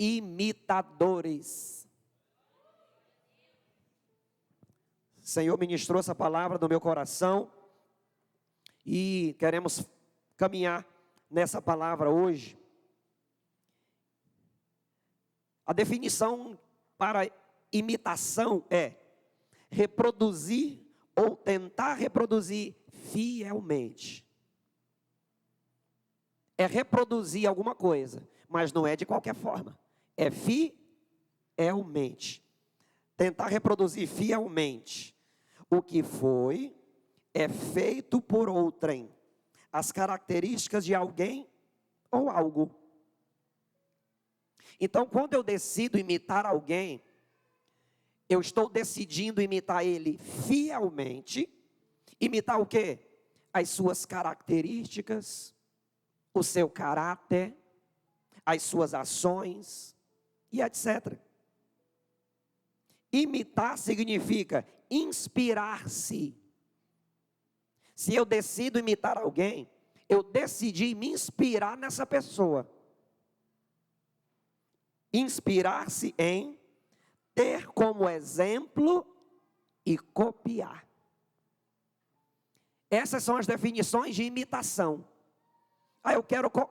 imitadores. O Senhor ministrou essa palavra no meu coração e queremos caminhar nessa palavra hoje. A definição para imitação é reproduzir ou tentar reproduzir fielmente. É reproduzir alguma coisa, mas não é de qualquer forma. É fielmente. Tentar reproduzir fielmente o que foi, é feito por outrem. As características de alguém ou algo. Então, quando eu decido imitar alguém, eu estou decidindo imitar ele fielmente. Imitar o quê? As suas características, o seu caráter, as suas ações e etc. Imitar significa inspirar-se. Se eu decido imitar alguém, eu decidi me inspirar nessa pessoa. Inspirar-se em ter como exemplo e copiar. Essas são as definições de imitação.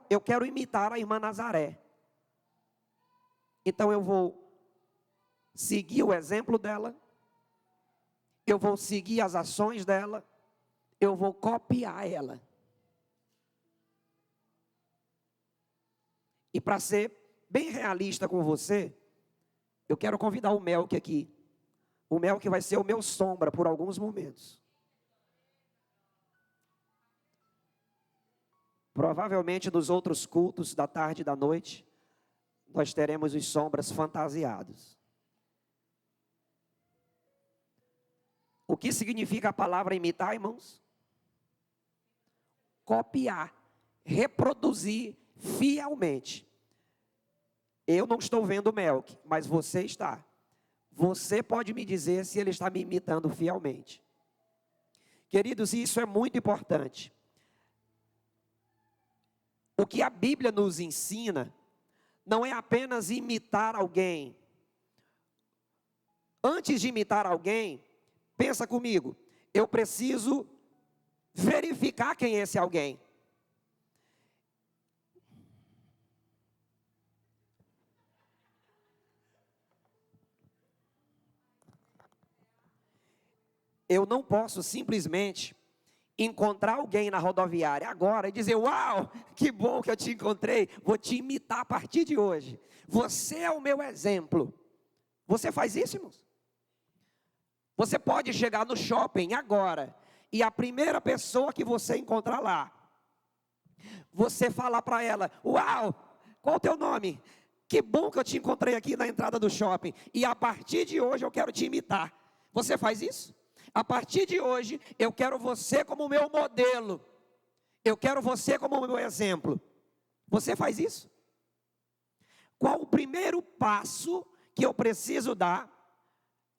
Eu quero imitar a irmã Nazaré. Então eu vou seguir o exemplo dela, eu vou seguir as ações dela, eu vou copiar ela. E para ser bem realista com você, eu quero convidar o Melk aqui. O Melk vai ser o meu sombra por alguns momentos. Provavelmente nos outros cultos da tarde e da noite, nós teremos os sombras fantasiados. O que significa a palavra imitar, irmãos? Copiar, reproduzir fielmente. Eu não estou vendo o Melk, mas você está. Você pode me dizer se ele está me imitando fielmente. Queridos, isso é muito importante. O que a Bíblia nos ensina não é apenas imitar alguém. Antes de imitar alguém, pensa comigo, eu preciso verificar quem é esse alguém. Eu não posso simplesmente encontrar alguém na rodoviária agora e dizer, uau, que bom que eu te encontrei, vou te imitar a partir de hoje. Você é o meu exemplo. Você faz isso, irmãos? Você pode chegar no shopping agora e a primeira pessoa que você encontrar lá, você falar para ela, uau, qual o teu nome? Que bom que eu te encontrei aqui na entrada do shopping e a partir de hoje eu quero te imitar. Você faz isso? A partir de hoje, eu quero você como meu modelo. Eu quero você como meu exemplo. Você faz isso? Qual o primeiro passo que eu preciso dar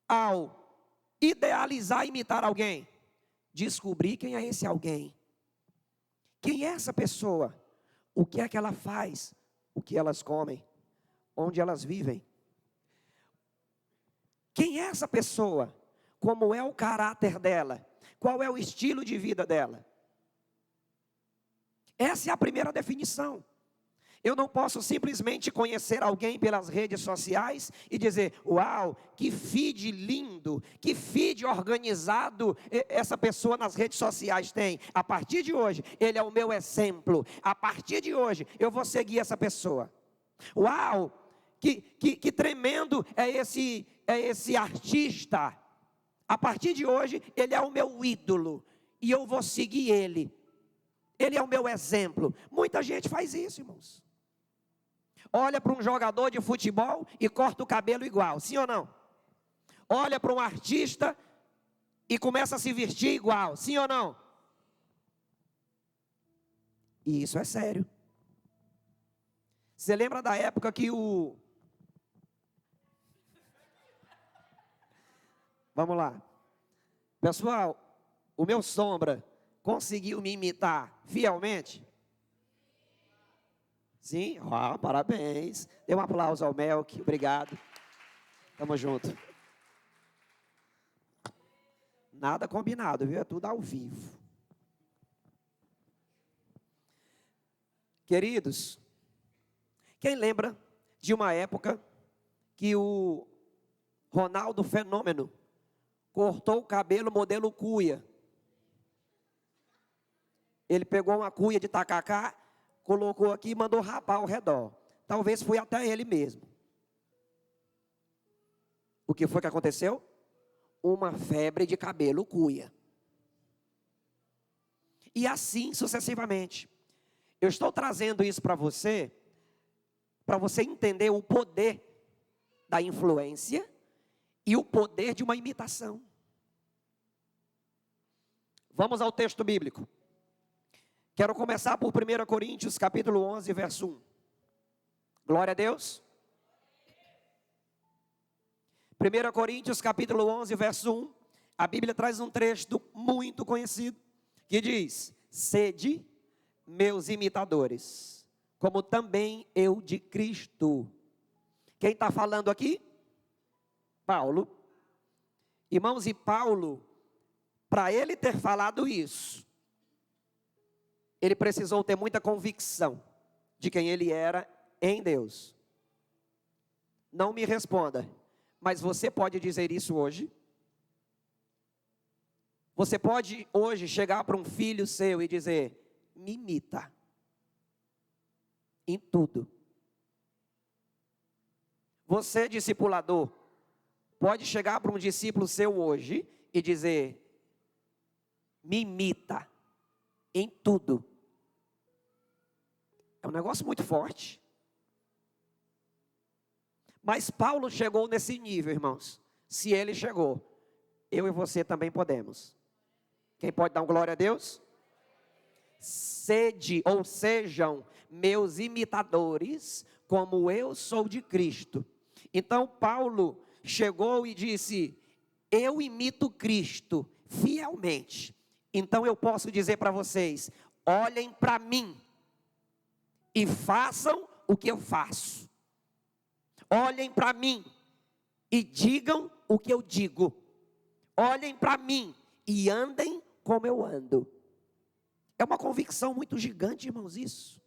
ao idealizar, imitar alguém? Descobrir quem é esse alguém. Quem é essa pessoa? O que é que ela faz? O que elas comem? Onde elas vivem? Quem é essa pessoa? Como é o caráter dela? Qual é o estilo de vida dela? Essa é a primeira definição. Eu não posso simplesmente conhecer alguém pelas redes sociais e dizer, uau, que feed lindo, que feed organizado essa pessoa nas redes sociais tem. A partir de hoje, ele é o meu exemplo. A partir de hoje, eu vou seguir essa pessoa. Uau, que tremendo é esse artista. A partir de hoje, ele é o meu ídolo e eu vou seguir ele. Ele é o meu exemplo. Muita gente faz isso, irmãos. Olha para um jogador de futebol e corta o cabelo igual, sim ou não? Olha para um artista e começa a se vestir igual, sim ou não? E isso é sério. Você lembra da época que Vamos lá. Pessoal, o meu sombra conseguiu me imitar fielmente? Sim? Parabéns. Dê um aplauso ao Melk. Obrigado. Tamo junto. Nada combinado, viu? É tudo ao vivo. Queridos, quem lembra de uma época que o Ronaldo Fenômeno cortou o cabelo modelo cuia? Ele pegou uma cuia de tacacá, colocou aqui e mandou rapar ao redor. Talvez foi até ele mesmo. O que foi que aconteceu? Uma febre de cabelo cuia. E assim sucessivamente. Eu estou trazendo isso para você entender o poder da influência e o poder de uma imitação. Vamos ao texto bíblico. Quero começar por 1 Coríntios, capítulo 11, verso 1. Glória a Deus. 1 Coríntios, capítulo 11, verso 1. A Bíblia traz um trecho muito conhecido, que diz: sede meus imitadores, como também eu de Cristo. Quem está falando aqui? Paulo. Irmãos, e Paulo, para ele ter falado isso, ele precisou ter muita convicção de quem ele era em Deus. Não me responda, mas você pode dizer isso hoje? Você pode hoje chegar para um filho seu e dizer: me imita em tudo. Você, discipulador, pode chegar para um discípulo seu hoje e dizer: me imita em tudo. É um negócio muito forte. Mas Paulo chegou nesse nível, irmãos. Se ele chegou, eu e você também podemos. Quem pode dar um glória a Deus? Sede ou sejam meus imitadores, como eu sou de Cristo. Então Paulo chegou e disse: eu imito Cristo fielmente. Então eu posso dizer para vocês: olhem para mim e façam o que eu faço. Olhem para mim e digam o que eu digo. Olhem para mim e andem como eu ando. É uma convicção muito gigante, irmãos, isso.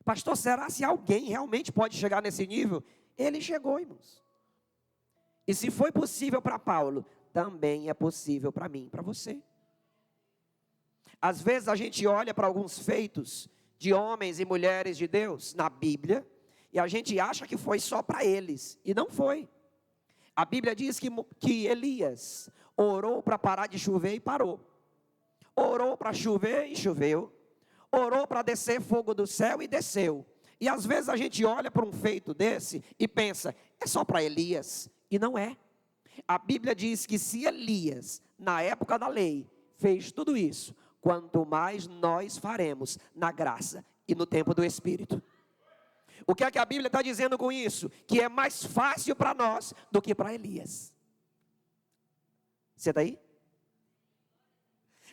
Pastor, será se alguém realmente pode chegar nesse nível? Ele chegou, irmãos. E se foi possível para Paulo, também é possível para mim e para você. Às vezes a gente olha para alguns feitos de homens e mulheres de Deus na Bíblia, e a gente acha que foi só para eles, e não foi. A Bíblia diz que Elias orou para parar de chover e parou. Orou para chover e choveu. Orou para descer fogo do céu e desceu. E às vezes a gente olha para um feito desse e pensa: é só para Elias. E não é. A Bíblia diz que se Elias, na época da lei, fez tudo isso, quanto mais nós faremos na graça e no tempo do Espírito. O que é que a Bíblia está dizendo com isso? Que é mais fácil para nós do que para Elias. Você está aí?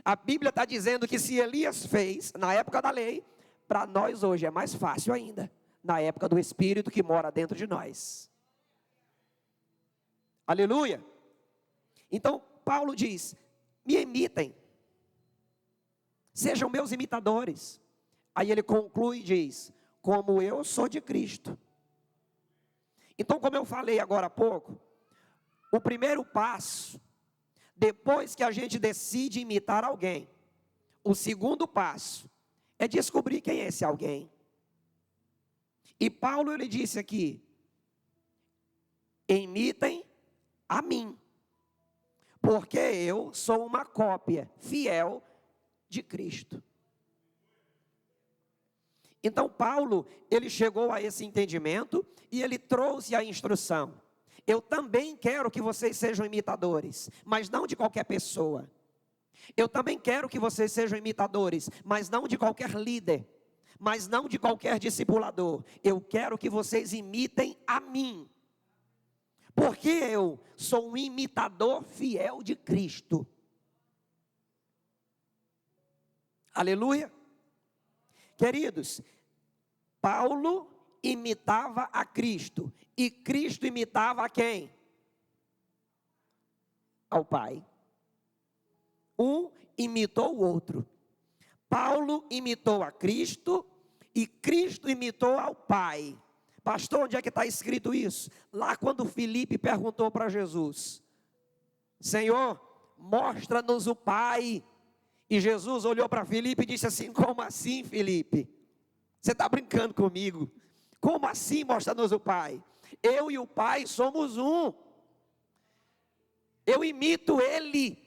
A Bíblia está dizendo que se Elias fez na época da lei, para nós hoje é mais fácil ainda, na época do Espírito que mora dentro de nós. Aleluia! Então Paulo diz: me imitem, sejam meus imitadores. Aí ele conclui e diz: como eu sou de Cristo. Então, como eu falei agora há pouco, o primeiro passo, depois que a gente decide imitar alguém, o segundo passo é descobrir quem é esse alguém. E Paulo, ele disse aqui: imitem a mim, porque eu sou uma cópia fiel de Cristo. Então Paulo, ele chegou a esse entendimento e ele trouxe a instrução. Eu também quero que vocês sejam imitadores, mas não de qualquer pessoa. Eu também quero que vocês sejam imitadores, mas não de qualquer líder, mas não de qualquer discipulador. Eu quero que vocês imitem a mim, porque eu sou um imitador fiel de Cristo. Aleluia! Queridos, Paulo imitava a Cristo, e Cristo imitava a quem? Ao Pai. Um imitou o outro. Paulo imitou a Cristo e Cristo imitou ao Pai. Pastor, onde é que está escrito isso? Lá quando Filipe perguntou para Jesus: Senhor, mostra-nos o Pai. E Jesus olhou para Filipe e disse assim: como assim, Filipe? Você está brincando comigo? Como assim mostra-nos o Pai? Eu e o Pai somos um. Eu imito Ele.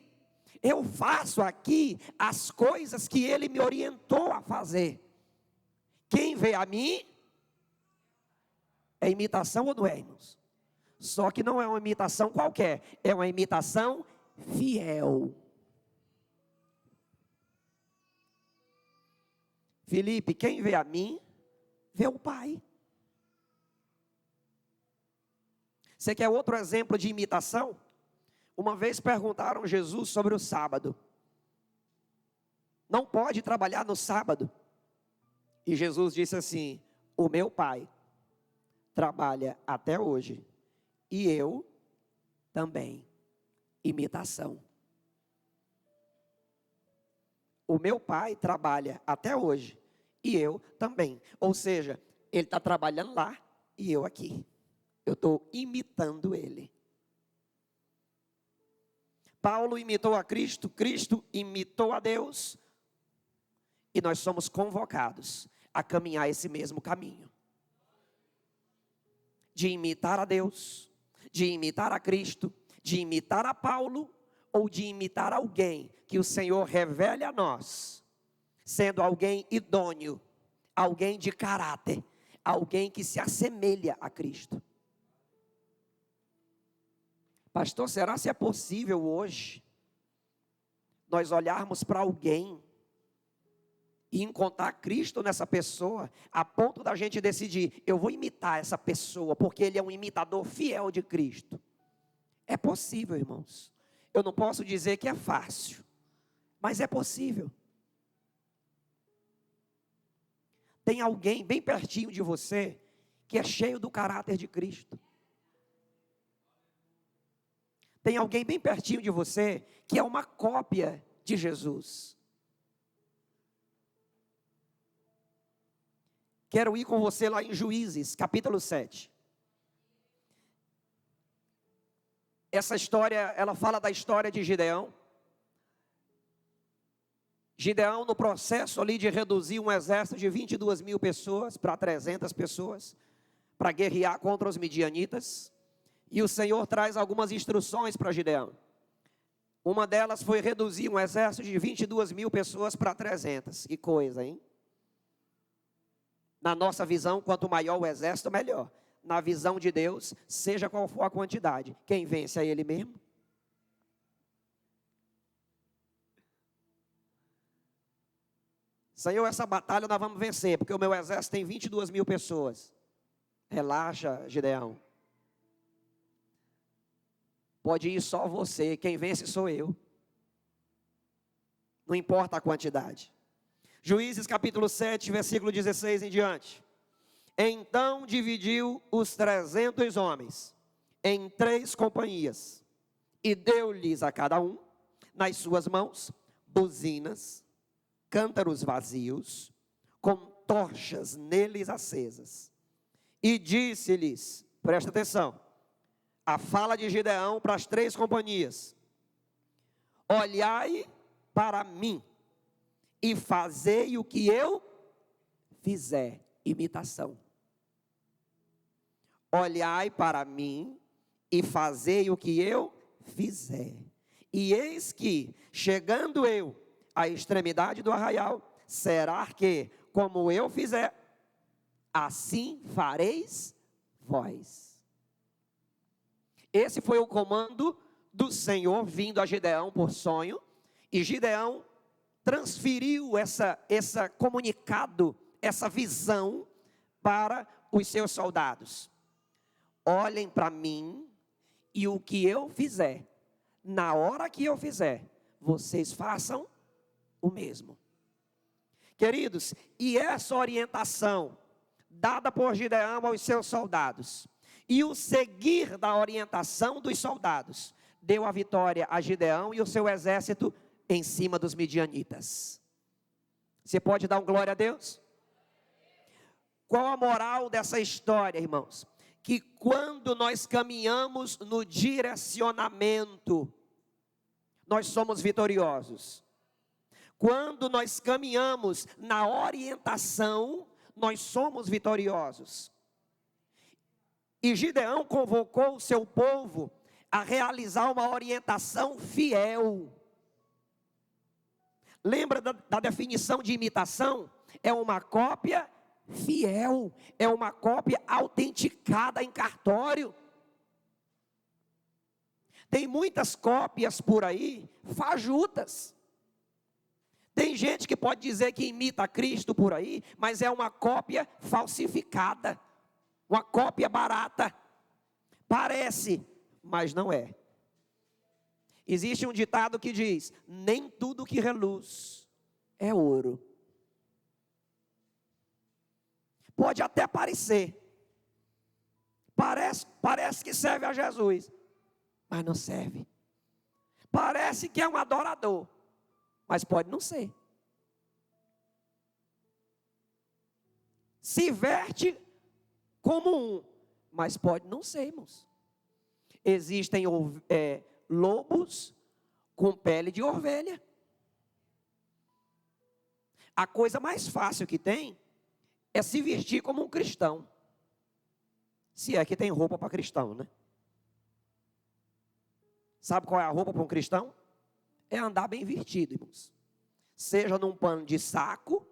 Eu faço aqui as coisas que Ele me orientou a fazer. Quem vê a mim, é imitação ou não é, irmãos? Só que não é uma imitação qualquer, é uma imitação fiel. Filipe, quem vê a mim, vê o Pai. Você quer outro exemplo de imitação? Uma vez perguntaram a Jesus sobre o sábado. Não pode trabalhar no sábado. E Jesus disse assim: o meu Pai trabalha até hoje, e eu também. Imitação. O meu Pai trabalha até hoje, e eu também. Ou seja, Ele está trabalhando lá, e eu aqui. Eu estou imitando Ele. Paulo imitou a Cristo, Cristo imitou a Deus, e nós somos convocados a caminhar esse mesmo caminho. De imitar a Deus, de imitar a Cristo, de imitar a Paulo, ou de imitar alguém que o Senhor revele a nós, sendo alguém idôneo, alguém de caráter, alguém que se assemelha a Cristo. Pastor, será se é possível hoje nós olharmos para alguém e encontrar Cristo nessa pessoa, a ponto da gente decidir: eu vou imitar essa pessoa, porque ele é um imitador fiel de Cristo? É possível, irmãos. Eu não posso dizer que é fácil, mas é possível. Tem alguém bem pertinho de você que é cheio do caráter de Cristo. Tem alguém bem pertinho de você que é uma cópia de Jesus. Quero ir com você lá em Juízes, capítulo 7. Essa história, ela fala da história de Gideão. Gideão, no processo ali de reduzir um exército de 22 mil pessoas para 300 pessoas, para guerrear contra os midianitas. E o Senhor traz algumas instruções para Gideão. Uma delas foi reduzir um exército de 22 mil pessoas para 300. Que coisa, hein? Na nossa visão, quanto maior o exército, melhor. Na visão de Deus, seja qual for a quantidade, quem vence é Ele mesmo. Senhor, essa batalha nós vamos vencer, porque o meu exército tem 22 mil pessoas. Relaxa, Gideão. Pode ir só você, quem vence sou eu. Não importa a quantidade. Juízes capítulo 7, versículo 16 em diante. Então dividiu os 300 homens em 3 companhias, e deu-lhes a cada um, nas suas mãos, buzinas, cântaros vazios, com tochas neles acesas. E disse-lhes, presta atenção, a fala de Gideão para as 3 companhias: olhai para mim e fazei o que eu fizer. Imitação. Olhai para mim e fazei o que eu fizer. E eis que, chegando eu à extremidade do arraial, será que, como eu fizer, assim fareis vós. Esse foi o comando do Senhor vindo a Gideão por sonho, e Gideão transferiu essa comunicado, essa visão para os seus soldados. Olhem para mim, e o que eu fizer, na hora que eu fizer, vocês façam o mesmo. Queridos, e essa orientação dada por Gideão aos seus soldados, e o seguir da orientação dos soldados, deu a vitória a Gideão e o seu exército em cima dos midianitas. Você pode dar um glória a Deus? Qual a moral dessa história, irmãos? Que quando nós caminhamos no direcionamento, nós somos vitoriosos. Quando nós caminhamos na orientação, nós somos vitoriosos. E Gideão convocou o seu povo a realizar uma orientação fiel. Lembra da definição de imitação? É uma cópia fiel, é uma cópia autenticada em cartório. Tem muitas cópias por aí, fajutas. Tem gente que pode dizer que imita Cristo por aí, mas é uma cópia falsificada, uma cópia barata. Parece, mas não é. Existe um ditado que diz: nem tudo que reluz é ouro. Pode até parecer, parece que serve a Jesus, mas não serve. Parece que é um adorador, mas pode não ser. Se veste como um, mas pode não ser, irmãos. Existem lobos com pele de ovelha. A coisa mais fácil que tem é se vestir como um cristão. Se é que tem roupa para cristão, né? Sabe qual é a roupa para um cristão? É andar bem vestido, irmãos. Seja num pano de saco,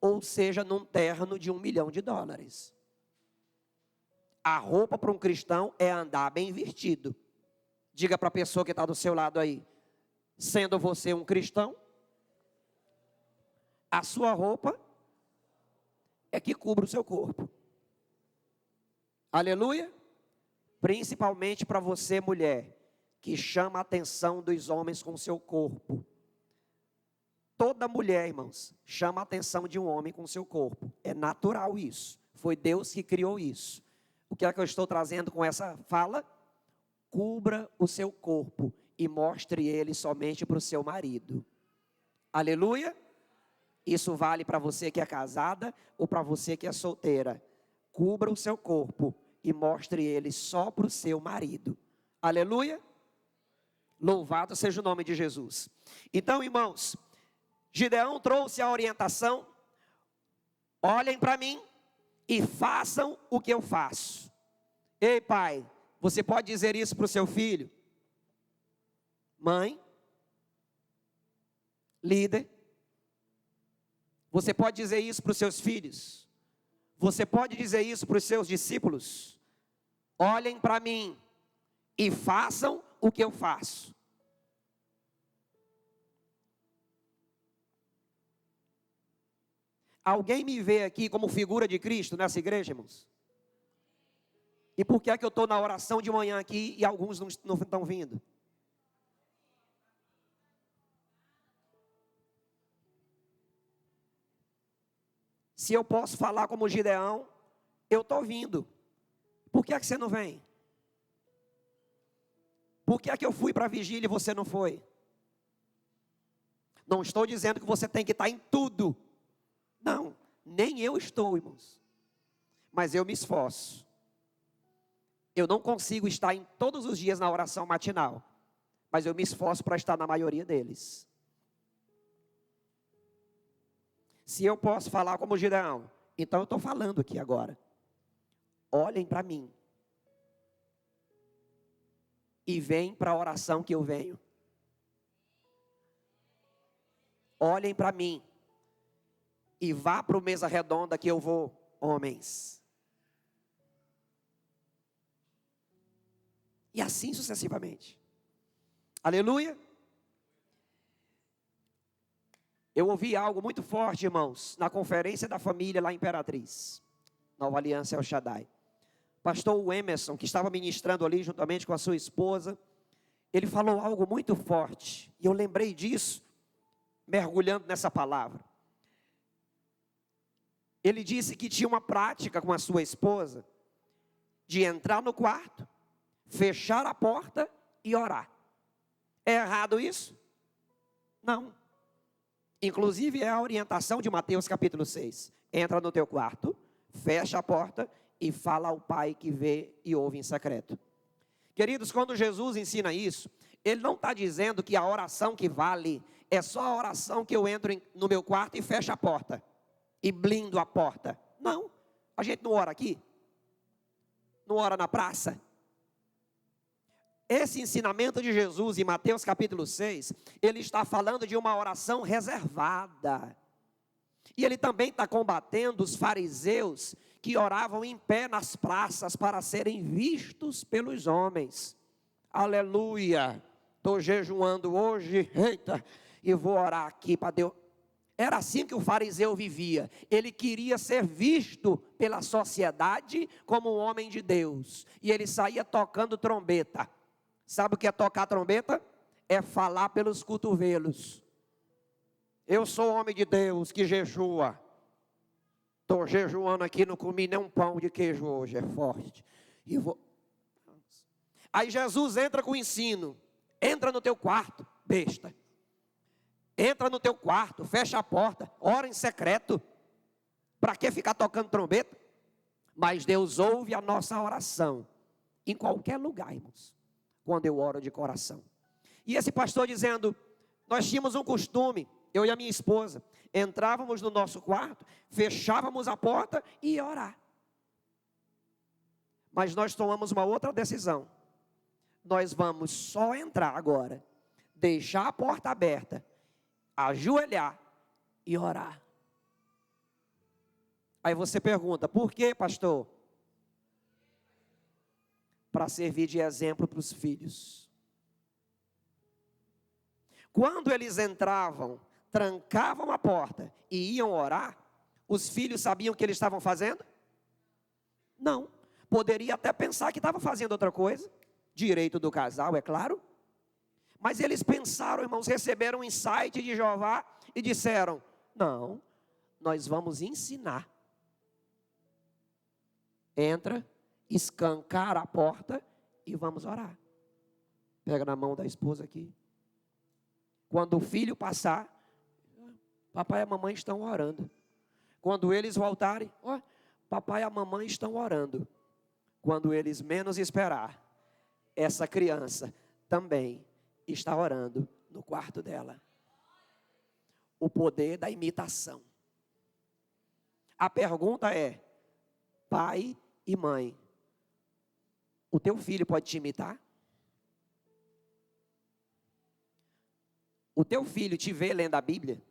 ou seja num terno de $1 milhão. A roupa para um cristão é andar bem vestido. Diga para a pessoa que está do seu lado aí: sendo você um cristão, a sua roupa é que cubra o seu corpo. Aleluia. Principalmente para você, mulher, que chama a atenção dos homens com o seu corpo. Toda mulher, irmãos, chama a atenção de um homem com o seu corpo. É natural isso. Foi Deus que criou isso. O que é que eu estou trazendo com essa fala? Cubra o seu corpo e mostre ele somente para o seu marido. Aleluia. Isso vale para você que é casada ou para você que é solteira. Cubra o seu corpo e mostre ele só para o seu marido. Aleluia. Louvado seja o nome de Jesus. Então, irmãos, Gideão trouxe a orientação: olhem para mim e façam o que eu faço. Ei, pai, você pode dizer isso para o seu filho? Mãe, líder, você pode dizer isso para os seus filhos? Você pode dizer isso para os seus discípulos? Olhem para mim e façam o que eu faço. Alguém me vê aqui como figura de Cristo nessa igreja, irmãos? E por que é que eu estou na oração de manhã aqui e alguns não estão vindo? Se eu posso falar como Gideão, eu estou vindo. Por que é que você não vem? Por que é que eu fui para a vigília e você não foi? Não estou dizendo que você tem que estar em tudo. Não, nem eu estou, irmãos. Mas eu me esforço. Eu não consigo estar em todos os dias na oração matinal, mas eu me esforço para estar na maioria deles. Se eu posso falar como Gideão, então eu estou falando aqui agora. Olhem para mim. E vem para a oração que eu venho. Olhem para mim. E vá para o mesa redonda que eu vou, homens. E assim sucessivamente. Aleluia. Eu ouvi algo muito forte, irmãos, na conferência da família lá em Imperatriz, Nova Aliança El Shaddai. Pastor Emerson, que estava ministrando ali juntamente com a sua esposa, ele falou algo muito forte. E eu lembrei disso, mergulhando nessa palavra. Ele disse que tinha uma prática com a sua esposa de entrar no quarto, fechar a porta e orar. É errado isso? Não. Inclusive é a orientação de Mateus capítulo 6. Entra no teu quarto, fecha a porta e fala ao Pai que vê e ouve em secreto. Queridos, quando Jesus ensina isso, Ele não está dizendo que a oração que vale é só a oração que eu entro no meu quarto e fecho a porta e blindo a porta. Não, a gente não ora aqui, não ora na praça. Esse ensinamento de Jesus em Mateus capítulo 6, ele está falando de uma oração reservada. E ele também está combatendo os fariseus que oravam em pé nas praças para serem vistos pelos homens. Aleluia! Estou jejuando hoje, eita, e vou orar aqui para Deus. Era assim que o fariseu vivia. Ele queria ser visto pela sociedade como um homem de Deus. E ele saía tocando trombeta. Sabe o que é tocar trombeta? É falar pelos cotovelos. Eu sou homem de Deus que jejua. Estou jejuando aqui, não comi nem um pão de queijo hoje, é forte. E vou... Aí Jesus entra com o ensino. Entra no teu quarto, besta. Entra no teu quarto, fecha a porta, ora em secreto. Para que ficar tocando trombeta? Mas Deus ouve a nossa oração. Em qualquer lugar, irmãos. Quando eu oro de coração. E esse pastor dizendo, nós tínhamos um costume, eu e a minha esposa, entrávamos no nosso quarto, fechávamos a porta e ia orar. Mas nós tomamos uma outra decisão. Nós vamos só entrar agora, deixar a porta aberta, ajoelhar e orar. Aí você pergunta, por que, pastor? Para servir de exemplo para os filhos. Quando eles entravam, trancavam a porta e iam orar, os filhos sabiam o que eles estavam fazendo? Não. Poderia até pensar que estava fazendo outra coisa. Direito do casal, é claro. Mas eles pensaram, irmãos, receberam um insight de Jeová e disseram, não, nós vamos ensinar. Entra, escancar a porta e vamos orar. Pega na mão da esposa aqui. Quando o filho passar, papai e a mamãe estão orando. Quando eles voltarem, ó, papai e a mamãe estão orando. Quando eles menos esperar, essa criança também está orando no quarto dela. O poder da imitação. A pergunta é, pai e mãe, o teu filho pode te imitar? O teu filho te vê lendo a Bíblia?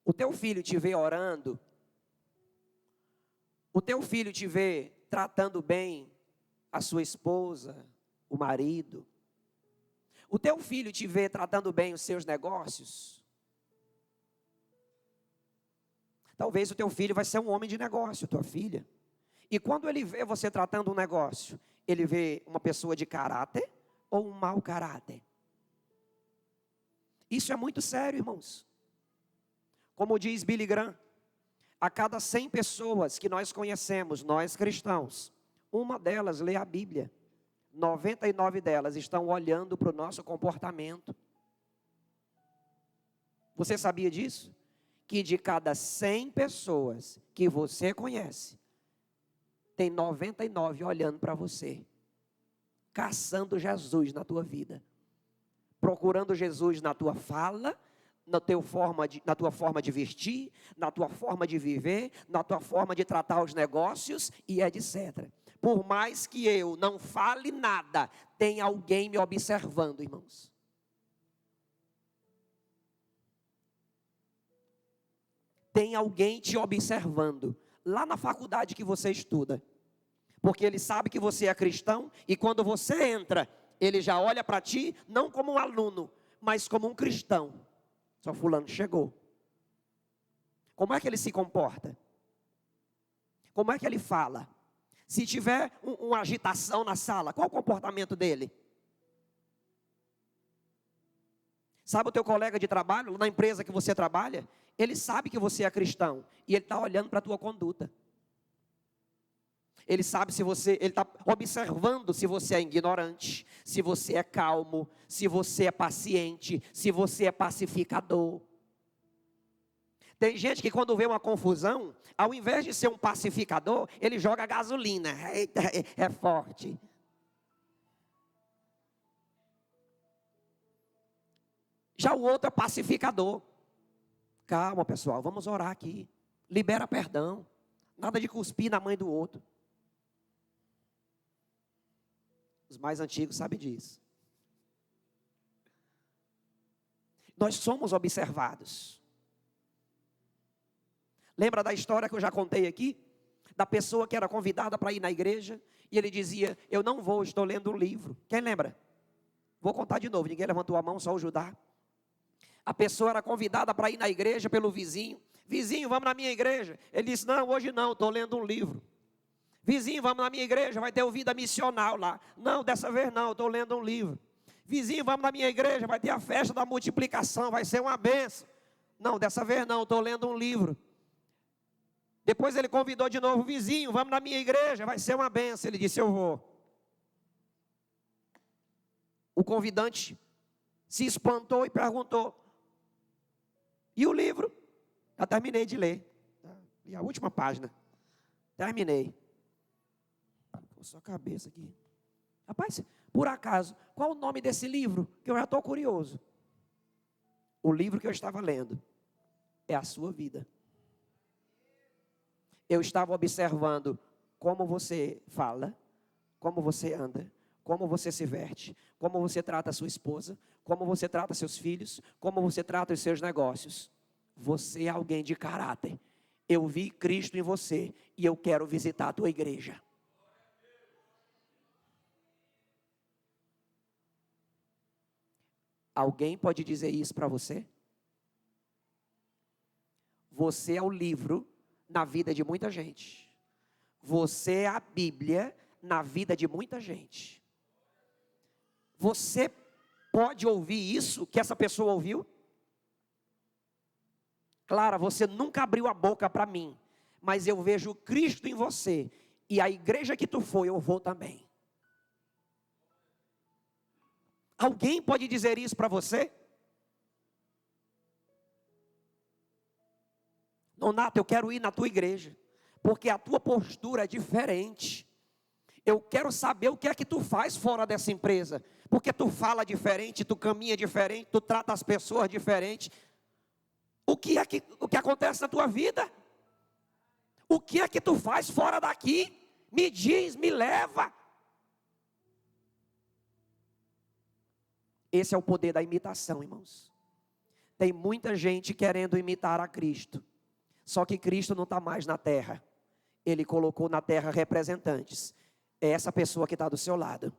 O teu filho te vê orando? O teu filho te vê tratando bem a sua esposa, o marido? O teu filho te vê tratando bem os seus negócios? Talvez o teu filho vai ser um homem de negócio, tua filha. E quando ele vê você tratando um negócio, ele vê uma pessoa de caráter ou um mau caráter? Isso é muito sério, irmãos. Como diz Billy Graham, a cada 100 pessoas que nós conhecemos, nós cristãos, uma delas lê a Bíblia. 99 delas estão olhando para o nosso comportamento. Você sabia disso? Que de cada 100 pessoas que você conhece, tem 99 olhando para você, caçando Jesus na tua vida, procurando Jesus na tua fala, na tua forma de vestir, na tua forma de viver, na tua forma de tratar os negócios e etc. Por mais que eu não fale nada, tem alguém me observando, irmãos. Tem alguém te observando, lá na faculdade que você estuda. Porque ele sabe que você é cristão, e quando você entra, ele já olha para ti, não como um aluno, mas como um cristão. Só fulano chegou. Como é que ele se comporta? Como é que ele fala? Se tiver uma agitação na sala, qual o comportamento dele? Sabe o teu colega de trabalho, na empresa que você trabalha? Ele sabe que você é cristão e ele está olhando para a tua conduta. Ele sabe se você, ele está observando se você é ignorante, se você é calmo, se você é paciente, se você é pacificador. Tem gente que quando vê uma confusão, ao invés de ser um pacificador, ele joga gasolina. Eita, é forte. Já o outro é pacificador. Calma, pessoal, vamos orar aqui. Libera perdão. Nada de cuspir na mãe do outro. Os mais antigos sabem disso. Nós somos observados. Lembra da história que eu já contei aqui? Da pessoa que era convidada para ir na igreja. E ele dizia, eu não vou, estou lendo um livro. Quem lembra? Vou contar de novo, ninguém levantou a mão, só o Judá. A pessoa era convidada para ir na igreja pelo vizinho. Vizinho, vamos na minha igreja. Ele disse, não, hoje não, estou lendo um livro. Vizinho, vamos na minha igreja, vai ter vida missional lá. Não, dessa vez não, estou lendo um livro. Vizinho, vamos na minha igreja, vai ter a festa da multiplicação, vai ser uma bênção. Não, dessa vez não, estou lendo um livro. Depois ele convidou de novo, vizinho, vamos na minha igreja, vai ser uma bênção. Ele disse, eu vou. O convidante se espantou e perguntou, e o livro? Já terminei de ler. E a última página. Terminei. Ficou só a cabeça aqui. Rapaz, por acaso, qual o nome desse livro? Que eu já estou curioso. O livro que eu estava lendo é a sua vida. Eu estava observando como você fala, como você anda, como você se veste, como você trata a sua esposa, como você trata seus filhos, como você trata os seus negócios. Você é alguém de caráter. Eu vi Cristo em você e eu quero visitar a tua igreja. Alguém pode dizer isso para você? Você é o livro na vida de muita gente. Você é a Bíblia na vida de muita gente. Você pode ouvir isso que essa pessoa ouviu? Clara, você nunca abriu a boca para mim, mas eu vejo Cristo em você, e a igreja que tu foi, eu vou também. Alguém pode dizer isso para você? Nonato, eu quero ir na tua igreja, porque a tua postura é diferente. Eu quero saber o que é que tu faz fora dessa empresa, porque tu fala diferente, tu caminha diferente, tu trata as pessoas diferente. O que acontece na tua vida? O que é que tu faz fora daqui? Me diz, me leva. Esse é o poder da imitação, irmãos. Tem muita gente querendo imitar a Cristo, só que Cristo não está mais na terra. Ele colocou na terra representantes. É essa pessoa que está do seu lado.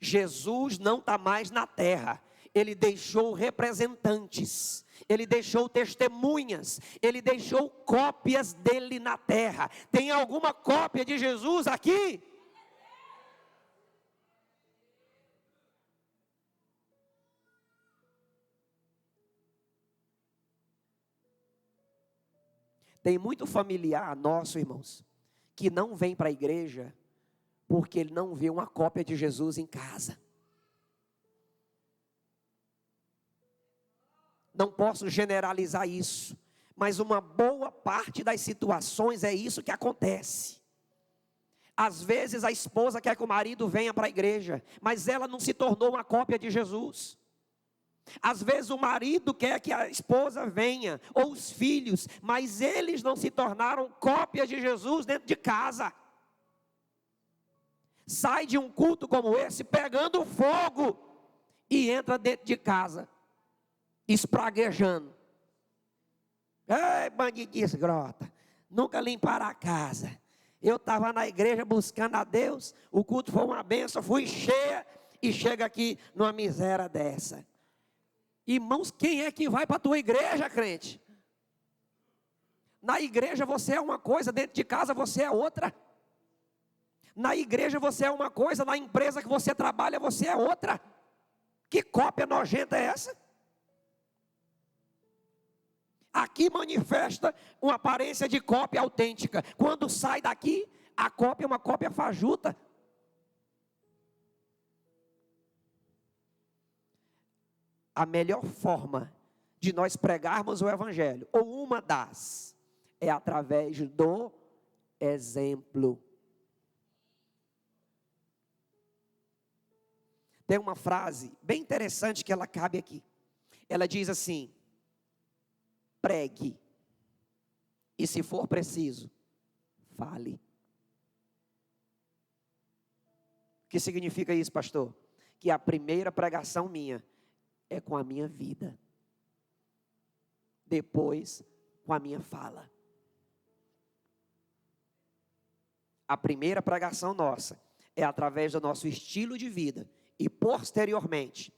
Jesus não está mais na terra. Ele deixou representantes. Ele deixou testemunhas. Ele deixou cópias dele na terra. Tem alguma cópia de Jesus aqui? Tem muito familiar nosso, irmãos, que não vem para a igreja porque ele não vê uma cópia de Jesus em casa. Não posso generalizar isso, mas uma boa parte das situações é isso que acontece. Às vezes a esposa quer que o marido venha para a igreja, mas ela não se tornou uma cópia de Jesus. Às vezes o marido quer que a esposa venha, ou os filhos, mas eles não se tornaram cópias de Jesus dentro de casa. Sai de um culto como esse pegando fogo e entra dentro de casa, espraguejando. Ei, bandidice grota, nunca limparam a casa. Eu estava na igreja buscando a Deus, o culto foi uma bênção, fui cheia e chega aqui numa miséria dessa. Irmãos, quem é que vai para a tua igreja, crente? Na igreja você é uma coisa, dentro de casa você é outra. Na igreja você é uma coisa, na empresa que você trabalha você é outra. Que cópia nojenta é essa? Aqui manifesta uma aparência de cópia autêntica. Quando sai daqui, a cópia é uma cópia fajuta. A melhor forma de nós pregarmos o evangelho, ou uma das, é através do exemplo. Tem uma frase bem interessante que ela cabe aqui. Ela diz assim: pregue, e se for preciso, fale. O que significa isso, pastor? Que a primeira pregação minha é com a minha vida, depois com a minha fala. A primeira pregação nossa é através do nosso estilo de vida, e posteriormente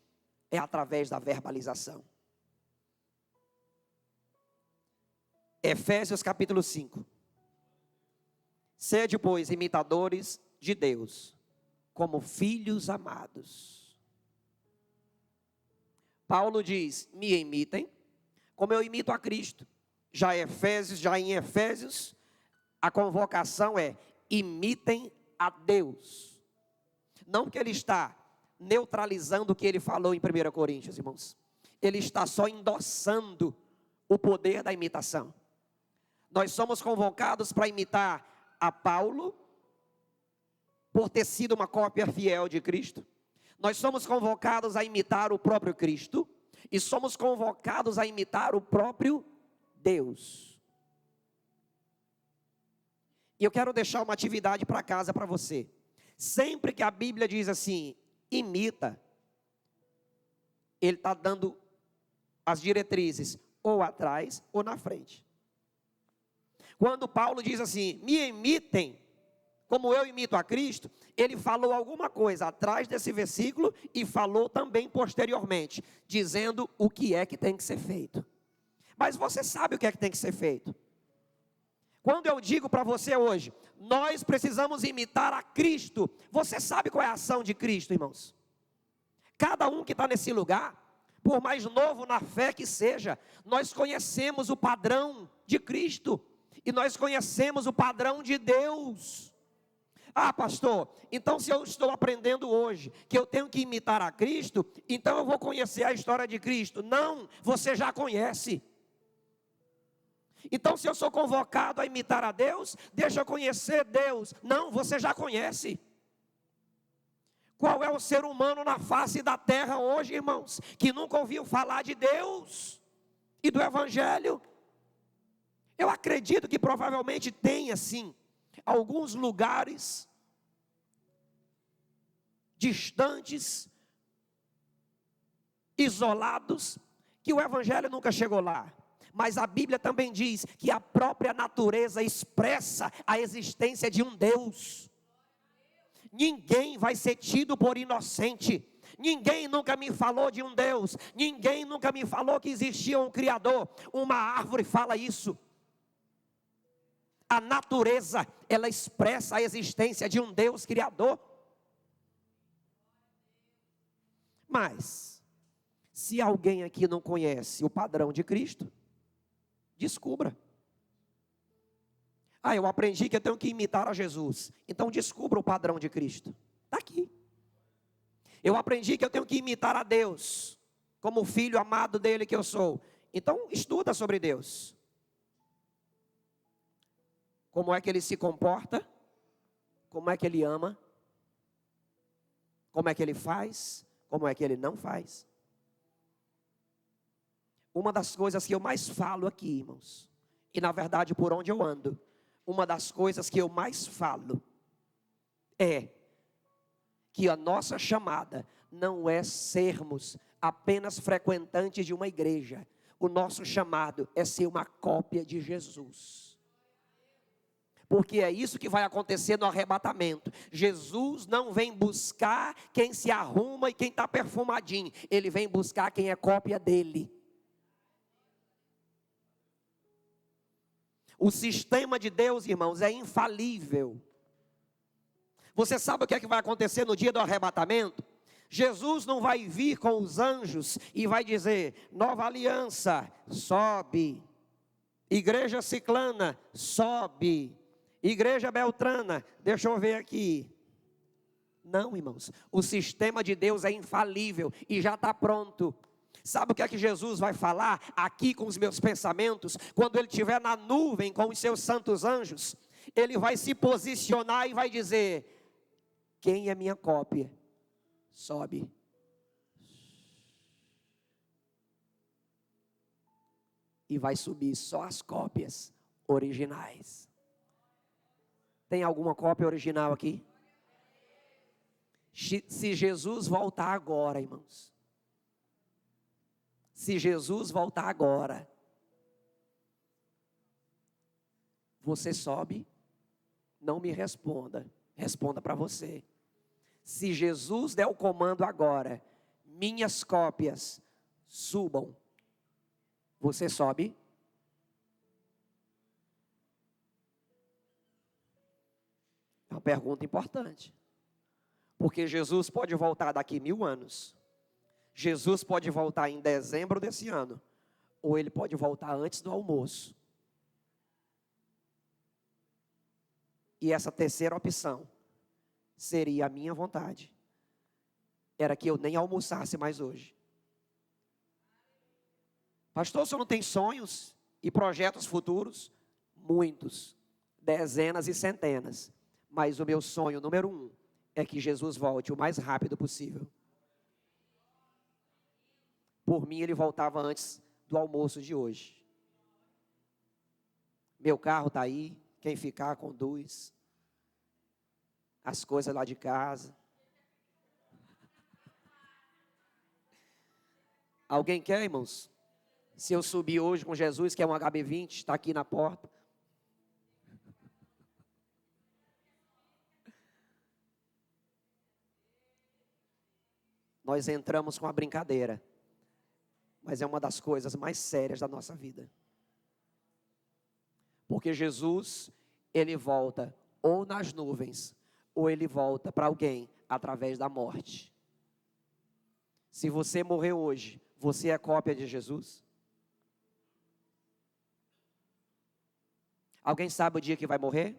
é através da verbalização. Efésios capítulo 5. Sede, pois, imitadores de Deus, como filhos amados. Paulo diz: me imitem, como eu imito a Cristo. Já em Efésios, a convocação é: imitem a Deus. Não que ele está neutralizando o que ele falou em 1 Coríntios, irmãos. Ele está só endossando o poder da imitação. Nós somos convocados para imitar a Paulo, por ter sido uma cópia fiel de Cristo. Nós somos convocados a imitar o próprio Cristo, e somos convocados a imitar o próprio Deus. E eu quero deixar uma atividade para casa para você. Sempre que a Bíblia diz assim, imita, ele está dando as diretrizes ou atrás ou na frente. Quando Paulo diz assim, me imitem, como eu imito a Cristo, ele falou alguma coisa atrás desse versículo e falou também posteriormente, dizendo o que é que tem que ser feito. Mas você sabe o que é que tem que ser feito. Quando eu digo para você hoje, nós precisamos imitar a Cristo, você sabe qual é a ação de Cristo, irmãos? Cada um que está nesse lugar, por mais novo na fé que seja, nós conhecemos o padrão de Cristo, e nós conhecemos o padrão de Deus. Ah, pastor, então se eu estou aprendendo hoje que eu tenho que imitar a Cristo, então eu vou conhecer a história de Cristo. Não, você já conhece. Então se eu sou convocado a imitar a Deus, deixa eu conhecer Deus. Não, você já conhece. Qual é o ser humano na face da terra hoje, irmãos, que nunca ouviu falar de Deus e do Evangelho? Eu acredito que provavelmente tenha sim alguns lugares distantes, isolados, que o Evangelho nunca chegou lá. Mas a Bíblia também diz que a própria natureza expressa a existência de um Deus. Ninguém vai ser tido por inocente. Ninguém nunca me falou de um Deus. Ninguém nunca me falou que existia um Criador. Uma árvore fala isso. A natureza, ela expressa a existência de um Deus Criador. Mas, se alguém aqui não conhece o padrão de Cristo, descubra. Ah, eu aprendi que eu tenho que imitar a Jesus. Então descubra o padrão de Cristo. Está aqui. Eu aprendi que eu tenho que imitar a Deus, como filho amado dele que eu sou. Então estuda sobre Deus. Como é que ele se comporta? Como é que ele ama? Como é que ele faz? Como é que ele não faz? Uma das coisas que eu mais falo aqui, irmãos, e na verdade por onde eu ando, uma das coisas que eu mais falo é que a nossa chamada não é sermos apenas frequentantes de uma igreja. O nosso chamado é ser uma cópia de Jesus. Porque é isso que vai acontecer no arrebatamento. Jesus não vem buscar quem se arruma e quem está perfumadinho. Ele vem buscar quem é cópia dele. O sistema de Deus, irmãos, é infalível. Você sabe o que é que vai acontecer no dia do arrebatamento? Jesus não vai vir com os anjos e vai dizer: nova aliança, sobe. Igreja Ciclana, sobe. Igreja Beltrana, deixa eu ver aqui. Não, irmãos, o sistema de Deus é infalível e já está pronto. Sabe o que é que Jesus vai falar aqui com os meus pensamentos? Quando ele estiver na nuvem com os seus santos anjos, ele vai se posicionar e vai dizer: quem é minha cópia? Sobe. E vai subir só as cópias originais. Tem alguma cópia original aqui? Se Jesus voltar agora, irmãos. Se Jesus voltar agora, você sobe? Não me responda. Responda para você. Se Jesus der o comando agora, minhas cópias subam, você sobe? É uma pergunta importante. Porque Jesus pode voltar daqui 1000 anos. Jesus pode voltar em dezembro desse ano. Ou ele pode voltar antes do almoço. E essa terceira opção seria a minha vontade. Era que eu nem almoçasse mais hoje. Pastor, o senhor não tem sonhos e projetos futuros? Muitos, dezenas e centenas. Mas o meu sonho número 1 é que Jesus volte o mais rápido possível. Por mim, ele voltava antes do almoço de hoje. Meu carro está aí, quem ficar conduz. As coisas lá de casa. Alguém quer, irmãos? Se eu subir hoje com Jesus, que é um HB20, está aqui na porta. Nós entramos com a brincadeira, mas é uma das coisas mais sérias da nossa vida. Porque Jesus, ele volta ou nas nuvens, ou ele volta para alguém através da morte. Se você morrer hoje, você é cópia de Jesus? Alguém sabe o dia que vai morrer?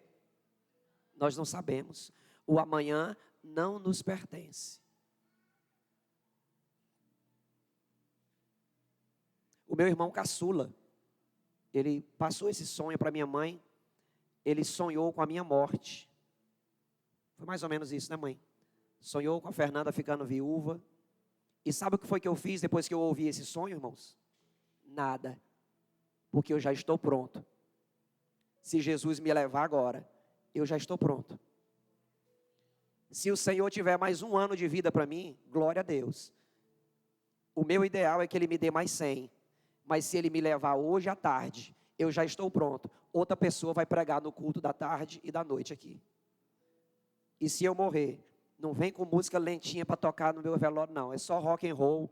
Nós não sabemos. O amanhã não nos pertence. O meu irmão caçula, ele passou esse sonho para minha mãe. Ele sonhou com a minha morte. Foi mais ou menos isso, né, mãe? Sonhou com a Fernanda ficando viúva. E sabe o que foi que eu fiz depois que eu ouvi esse sonho, irmãos? Nada. Porque eu já estou pronto. Se Jesus me levar agora, eu já estou pronto. Se o Senhor tiver mais 1 ano de vida para mim, glória a Deus. O meu ideal é que Ele me dê mais 100. Mas se Ele me levar hoje à tarde, eu já estou pronto. Outra pessoa vai pregar no culto da tarde e da noite aqui. E se eu morrer, não vem com música lentinha para tocar no meu velório, não. É só rock and roll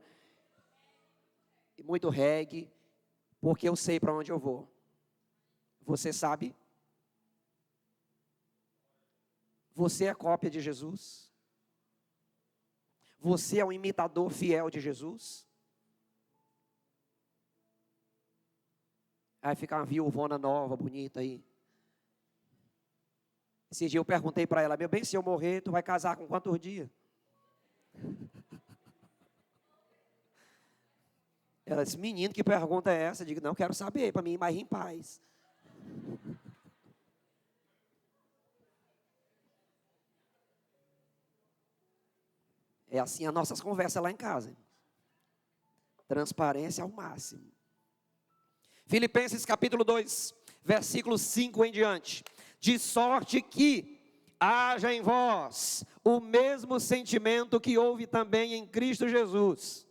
e muito reggae, porque eu sei para onde eu vou. Você sabe? Você é cópia de Jesus? Você é um imitador fiel de Jesus? Aí fica uma viúvona nova, bonita aí. Esse dia eu perguntei para ela: meu bem, se eu morrer, tu vai casar com quantos dias? Ela disse: menino, que pergunta é essa? Eu digo: não, quero saber, para mim ir mais em paz. É assim as nossas conversas lá em casa. Transparência ao máximo. Filipenses capítulo 2, versículo 5 em diante. De sorte que haja em vós o mesmo sentimento que houve também em Cristo Jesus.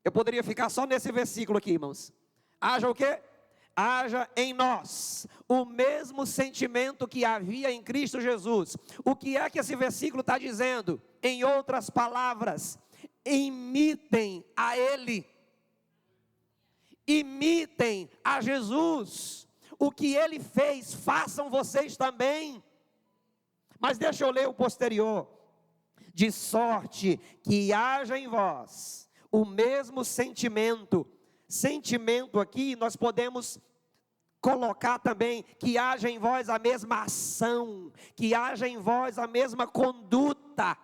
Eu poderia ficar só nesse versículo aqui, irmãos. Haja o quê? Haja em nós o mesmo sentimento que havia em Cristo Jesus. O que é que esse versículo está dizendo? Em outras palavras, imitem a Ele. Imitem a Jesus. O que Ele fez, façam vocês também. Mas deixa eu ler o posterior. De sorte que haja em vós o mesmo sentimento. Sentimento aqui nós podemos colocar também que haja em vós a mesma ação, que haja em vós a mesma conduta,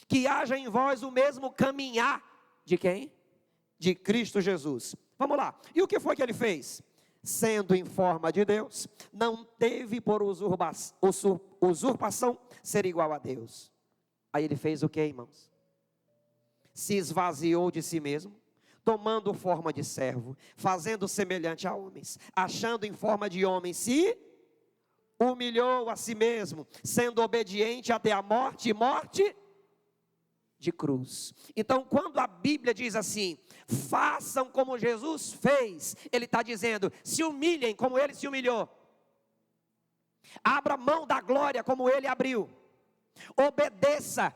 que haja em vós o mesmo caminhar. De quem? De Cristo Jesus. Vamos lá. E o que foi que ele fez? Sendo em forma de Deus, não teve por usurpação ser igual a Deus. Aí ele fez o que, irmãos? Se esvaziou de si mesmo, tomando forma de servo, fazendo semelhante a homens, achando em forma de homem, se humilhou a si mesmo, sendo obediente até a morte, e morte de cruz. Então, quando a Bíblia diz assim, façam como Jesus fez, ele está dizendo, se humilhem como ele se humilhou, abra mão da glória como ele abriu, obedeça,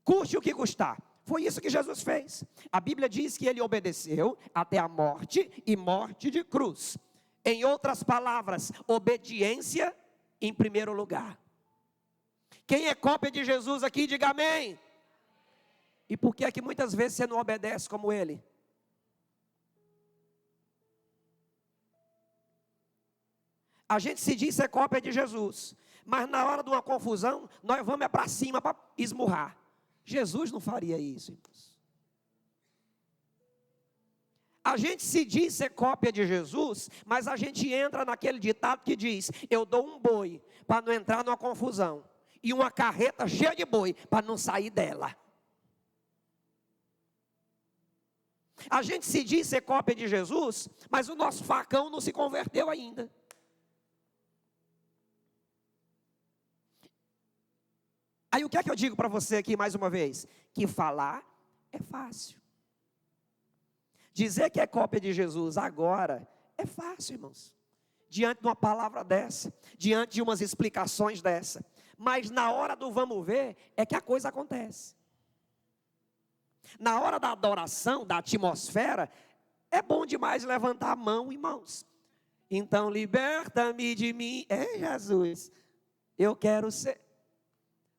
custe o que custar. Foi isso que Jesus fez. A Bíblia diz que ele obedeceu até a morte e morte de cruz. Em outras palavras, obediência em primeiro lugar. Quem é cópia de Jesus aqui, diga amém. E por que é que muitas vezes você não obedece como ele? A gente se diz ser cópia de Jesus, mas na hora de uma confusão, nós vamos para cima para esmurrar. Jesus não faria isso, irmãos. A gente se diz ser cópia de Jesus, mas a gente entra naquele ditado que diz, eu dou um boi para não entrar numa confusão, e uma carreta cheia de boi para não sair dela. A gente se diz ser cópia de Jesus, mas o nosso facão não se converteu ainda. Aí o que é que eu digo para você aqui mais uma vez? Que falar é fácil. Dizer que é cópia de Jesus agora é fácil, irmãos. Diante de uma palavra dessa, diante de umas explicações dessa. Mas na hora do vamos ver, é que a coisa acontece. Na hora da adoração, da atmosfera, é bom demais levantar a mão, irmãos. Então liberta-me de mim. Jesus, eu quero ser.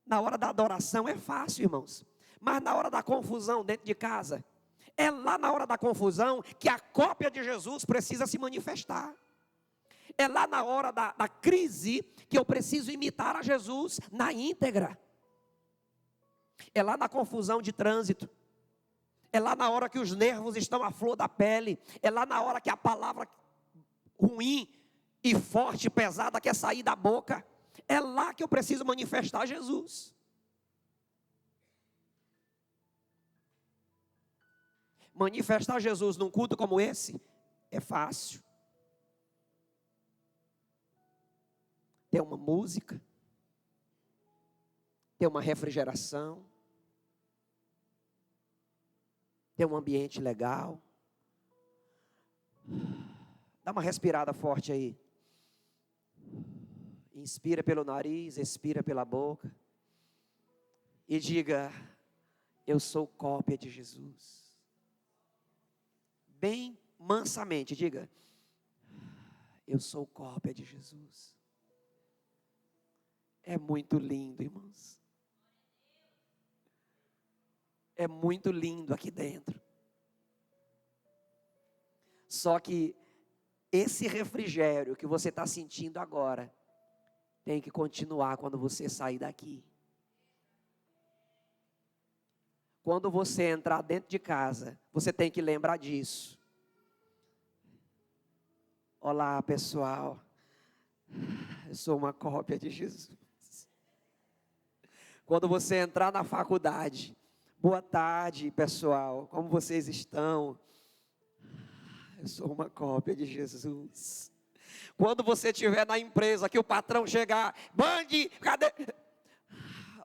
Na hora da adoração é fácil, irmãos. Mas na hora da confusão dentro de casa, é lá na hora da confusão que a cópia de Jesus precisa se manifestar. É lá na hora da crise que eu preciso imitar a Jesus na íntegra. É lá na confusão de trânsito. É lá na hora que os nervos estão à flor da pele. É lá na hora que a palavra ruim e forte, pesada quer sair da boca. É lá que eu preciso manifestar Jesus. Manifestar Jesus num culto como esse é fácil. Ter uma música, ter uma refrigeração, ter um ambiente legal. Dá uma respirada forte aí. Inspira pelo nariz, expira pela boca. E diga, eu sou cópia de Jesus. Bem mansamente, diga, eu sou cópia de Jesus. É muito lindo, irmãos. É muito lindo aqui dentro. Só que esse refrigério que você está sentindo agora, tem que continuar quando você sair daqui. Quando você entrar dentro de casa, você tem que lembrar disso. Olá, pessoal. Eu sou uma cópia de Jesus. Quando você entrar na faculdade, boa tarde, pessoal. Como vocês estão? Eu sou uma cópia de Jesus. Quando você estiver na empresa, que o patrão chegar, Bande, cadê?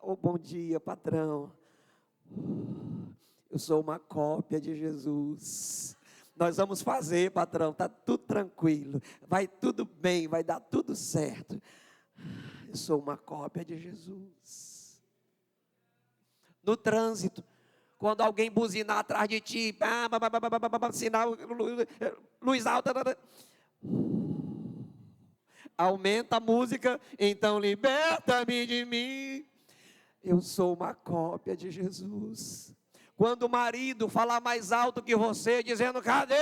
Oh, bom dia, patrão. Eu sou uma cópia de Jesus. Nós vamos fazer, patrão, está tudo tranquilo. Vai tudo bem, vai dar tudo certo. Eu sou uma cópia de Jesus. No trânsito, quando alguém buzinar atrás de ti, sinal, luz alta, Aumenta a música, então liberta-me de mim. Eu sou uma cópia de Jesus. Quando o marido falar mais alto que você, dizendo, cadê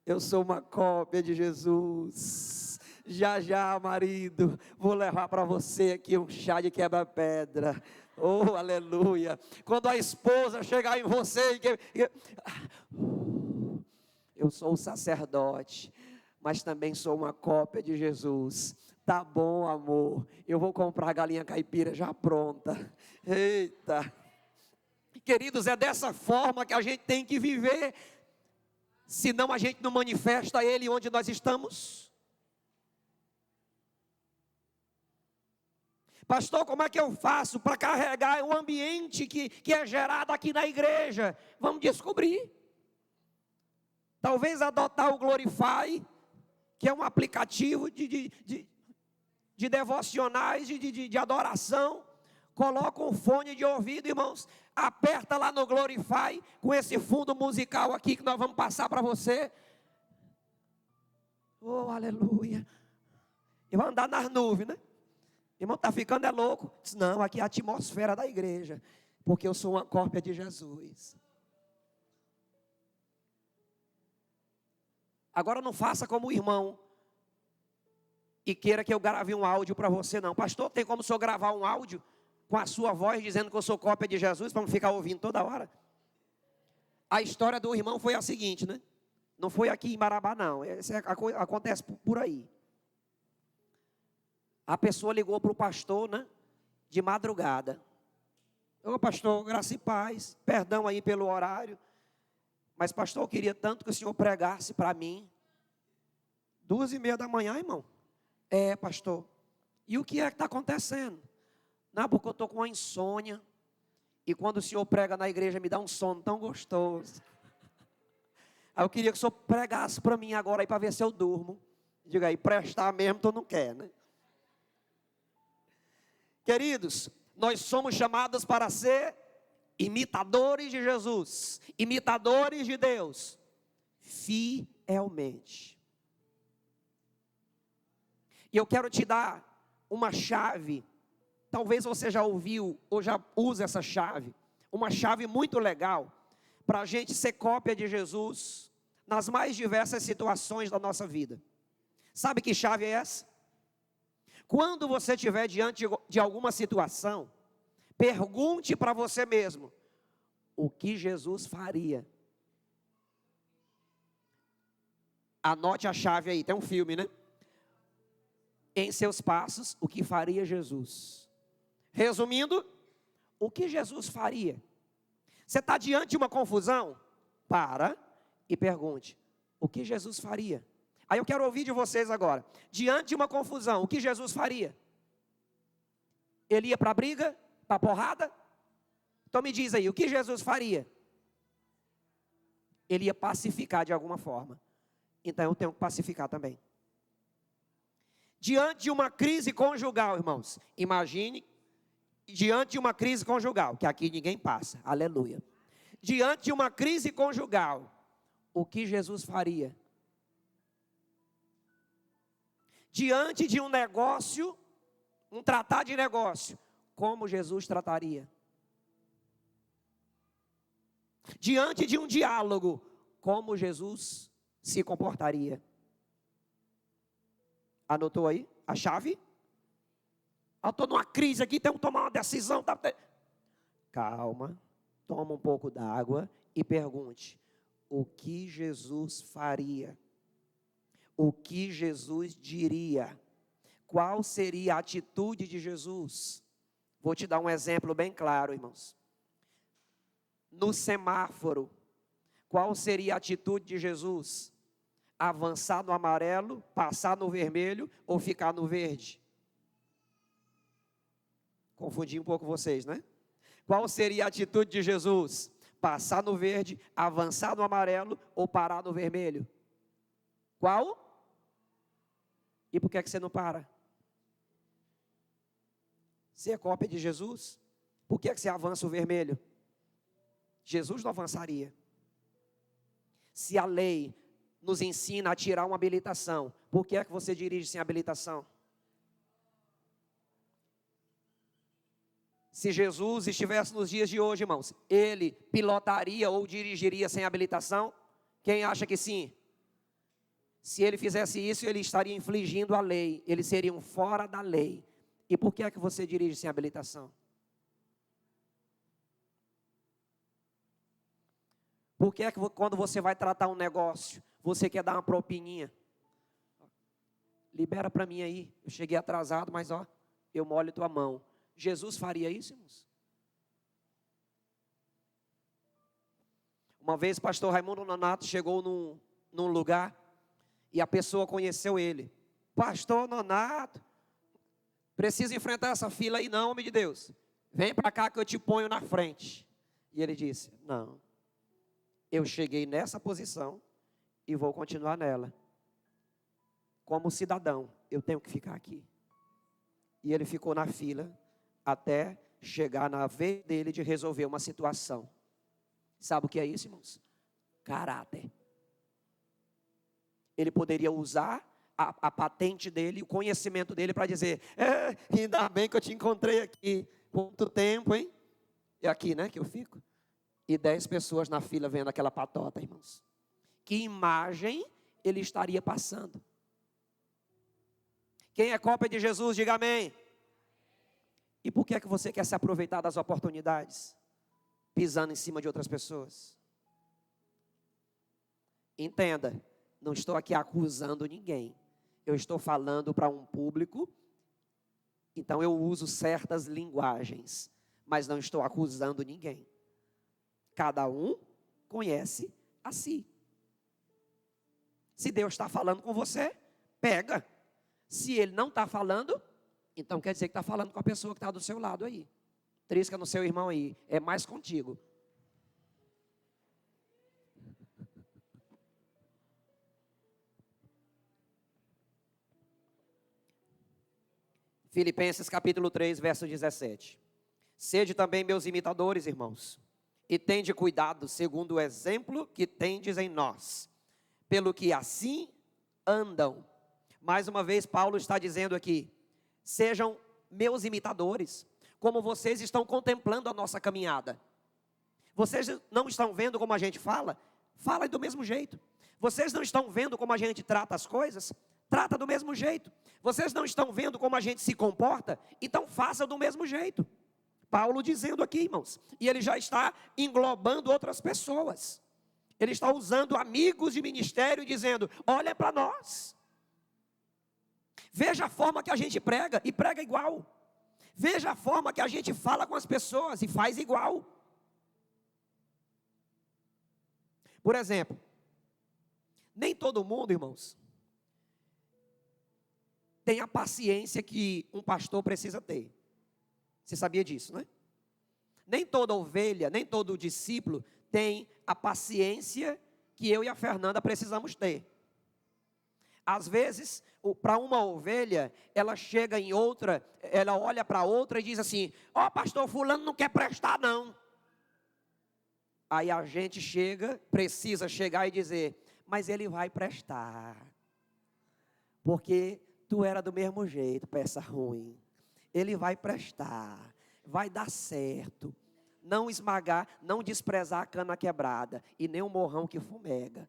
eu sou uma cópia de Jesus. Já, já, marido, vou levar para você aqui um chá de quebra-pedra. Oh, aleluia. Quando a esposa chegar em você, eu sou o sacerdote, mas também sou uma cópia de Jesus. Tá bom, amor, eu vou comprar a galinha caipira já pronta. Eita. Queridos, é dessa forma que a gente tem que viver, senão a gente não manifesta Ele onde nós estamos. Pastor, como é que eu faço para carregar o ambiente que é gerado aqui na igreja? Vamos descobrir. Talvez adotar o Glorify, que é um aplicativo de devocionais, de adoração. Coloca um fone de ouvido, irmãos. Aperta lá no Glorify, com esse fundo musical aqui que nós vamos passar para você. Oh, aleluia. Eu vou andar nas nuvens, né? Irmão, está ficando é louco. Diz, não, aqui é a atmosfera da igreja, porque eu sou uma cópia de Jesus. Agora não faça como o irmão e queira que eu grave um áudio para você, não. Pastor, tem como o senhor gravar um áudio com a sua voz dizendo que eu sou cópia de Jesus, para não ficar ouvindo toda hora? A história do irmão foi a seguinte, né? Não foi aqui em Marabá, não. Acontece por aí. A pessoa ligou para o pastor, né? De madrugada. Ô pastor, graça e paz, perdão aí pelo horário, mas pastor, eu queria tanto que o senhor pregasse para mim. 2:30 da manhã, irmão. É, pastor. E o que é que está acontecendo? Não, porque eu estou com uma insônia. E quando o senhor prega na igreja, me dá um sono tão gostoso. Aí eu queria que o senhor pregasse para mim agora aí, para ver se eu durmo. Diga aí, prestar mesmo, tu não quer, né? Queridos, nós somos chamados para ser imitadores de Jesus, imitadores de Deus, fielmente. E eu quero te dar uma chave, talvez você já ouviu ou já usa essa chave, uma chave muito legal, para a gente ser cópia de Jesus, nas mais diversas situações da nossa vida. Sabe que chave é essa? Quando você estiver diante de alguma situação, pergunte para você mesmo, o que Jesus faria? Anote a chave aí, tem um filme, né? Em seus passos, o que faria Jesus? Resumindo, o que Jesus faria? Você está diante de uma confusão? Para e pergunte, o que Jesus faria? Aí eu quero ouvir de vocês agora. Diante de uma confusão, o que Jesus faria? Ele ia para a briga? Para a porrada? Então me diz aí, o que Jesus faria? Ele ia pacificar de alguma forma. Então eu tenho que pacificar também. Diante de uma crise conjugal, irmãos, imagine, diante de uma crise conjugal, que aqui ninguém passa, aleluia. Diante de uma crise conjugal, o que Jesus faria? Diante de um negócio, um tratar de negócio, como Jesus trataria? Diante de um diálogo, como Jesus se comportaria? Anotou aí a chave? Eu estou numa crise aqui, tenho que tomar uma decisão. Calma, toma um pouco d'água e pergunte, o que Jesus faria? O que Jesus diria? Qual seria a atitude de Jesus? Vou te dar um exemplo bem claro, irmãos. No semáforo, qual seria a atitude de Jesus? Avançar no amarelo, passar no vermelho ou ficar no verde? Confundi um pouco vocês, né? Qual seria a atitude de Jesus? Passar no verde, avançar no amarelo ou parar no vermelho? Qual? E por que você não para? Você é cópia de Jesus? Por que você avança o vermelho? Jesus não avançaria. Se a lei nos ensina a tirar uma habilitação. Por que é que você dirige sem habilitação? Se Jesus estivesse nos dias de hoje, irmãos, ele pilotaria ou dirigiria sem habilitação? Quem acha que sim? Se ele fizesse isso, ele estaria infringindo a lei. Eles seriam fora da lei. E por que é que você dirige sem habilitação? Por que é que quando você vai tratar um negócio, você quer dar uma propininha? Libera para mim aí. Eu cheguei atrasado, mas ó, eu molho tua mão. Jesus faria isso, irmãos? Uma vez, pastor Raimundo Nonato chegou num lugar e a pessoa conheceu ele. Pastor Nonato, precisa enfrentar essa fila aí não, homem de Deus. Vem para cá que eu te ponho na frente. E ele disse, não, eu cheguei nessa posição e vou continuar nela. Como cidadão, eu tenho que ficar aqui. E ele ficou na fila até chegar na vez dele de resolver uma situação. Sabe o que é isso, irmãos? Caráter. Ele poderia usar a patente dele, o conhecimento dele para dizer, ainda bem que eu te encontrei aqui. Quanto tempo, hein? É aqui, né, que eu fico. E 10 pessoas na fila vendo aquela patota, irmãos. Que imagem ele estaria passando? Quem é cópia de Jesus, diga amém. E por que é que você quer se aproveitar das oportunidades? Pisando em cima de outras pessoas? Entenda, não estou aqui acusando ninguém. Eu estou falando para um público, então eu uso certas linguagens, mas não estou acusando ninguém. Cada um conhece a si. Se Deus está falando com você, pega. Se Ele não está falando, então quer dizer que está falando com a pessoa que está do seu lado aí. Trisca no seu irmão aí, é mais contigo. Filipenses capítulo 3, verso 17. Sede também meus imitadores, irmãos, e tende cuidado, segundo o exemplo que tendes em nós, pelo que assim andam. Mais uma vez, Paulo está dizendo aqui, sejam meus imitadores, como vocês estão contemplando a nossa caminhada. Vocês não estão vendo como a gente fala? Fala do mesmo jeito. Vocês não estão vendo como a gente trata as coisas? Trata do mesmo jeito. Vocês não estão vendo como a gente se comporta? Então faça do mesmo jeito. Paulo dizendo aqui, irmãos, e ele já está englobando outras pessoas. Ele está usando amigos de ministério dizendo, olha para nós. Veja a forma que a gente prega e prega igual. Veja a forma que a gente fala com as pessoas e faz igual. Por exemplo, nem todo mundo, irmãos, tem a paciência que um pastor precisa ter. Você sabia disso, né? Nem toda ovelha, nem todo discípulo tem a paciência que eu e a Fernanda precisamos ter. Às vezes, para uma ovelha, ela chega em outra, ela olha para outra e diz assim, ó, pastor fulano não quer prestar não. Aí a gente precisa chegar e dizer, mas ele vai prestar. Porque tu era do mesmo jeito, peça ruim. Ele vai prestar, vai dar certo. Não esmagar, não desprezar a cana quebrada e nem o morrão que fumega.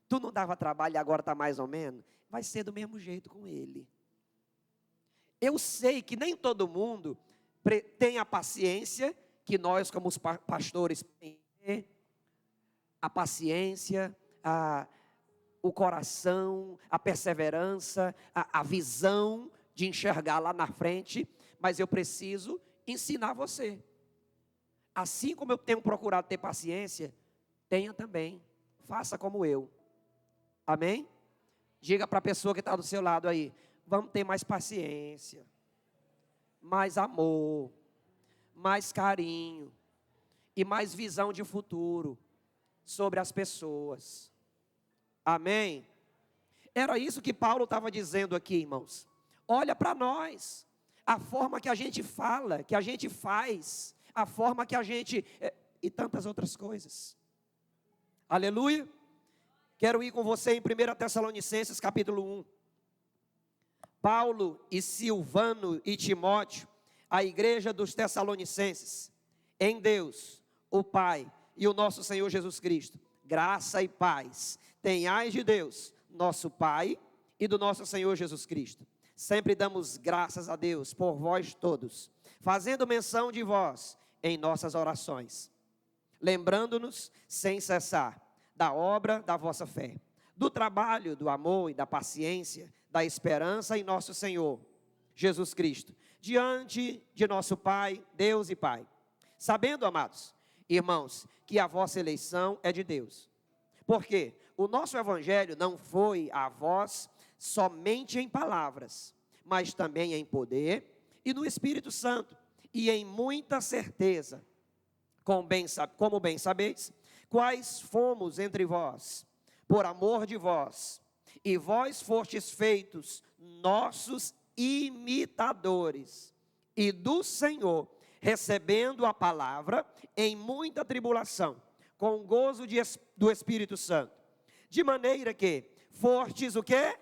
Tu não dava trabalho e agora está mais ou menos? Vai ser do mesmo jeito com ele. Eu sei que nem todo mundo tem a paciência que nós como os pastores temos. A paciência, o coração, a perseverança, a visão de enxergar lá na frente, mas eu preciso ensinar você. Assim como eu tenho procurado ter paciência, tenha também, faça como eu. Amém? Diga para a pessoa que está do seu lado aí, vamos ter mais paciência, mais amor, mais carinho e mais visão de futuro sobre as pessoas. Amém? Era isso que Paulo estava dizendo aqui, irmãos. Olha para nós, a forma que a gente fala, que a gente faz, a forma que a gente... e tantas outras coisas. Aleluia. Quero ir com você em 1 Tessalonicenses capítulo 1. Paulo e Silvano e Timóteo, a igreja dos Tessalonicenses, em Deus, o Pai e o nosso Senhor Jesus Cristo, graça e paz, tenhais de Deus, nosso Pai, e do nosso Senhor Jesus Cristo. Sempre damos graças a Deus por vós todos, fazendo menção de vós em nossas orações, lembrando-nos sem cessar da obra da vossa fé, do trabalho, do amor e da paciência, da esperança em nosso Senhor Jesus Cristo, diante de nosso Pai, Deus e Pai. Sabendo, amados irmãos, que a vossa eleição é de Deus. Porque o nosso evangelho não foi a vós somente em palavras, mas também em poder e no Espírito Santo, e em muita certeza, como bem sabeis, quais fomos entre vós, por amor de vós, e vós fostes feitos nossos imitadores, e do Senhor, recebendo a palavra em muita tribulação, com gozo do Espírito Santo, de maneira que fostes o quê?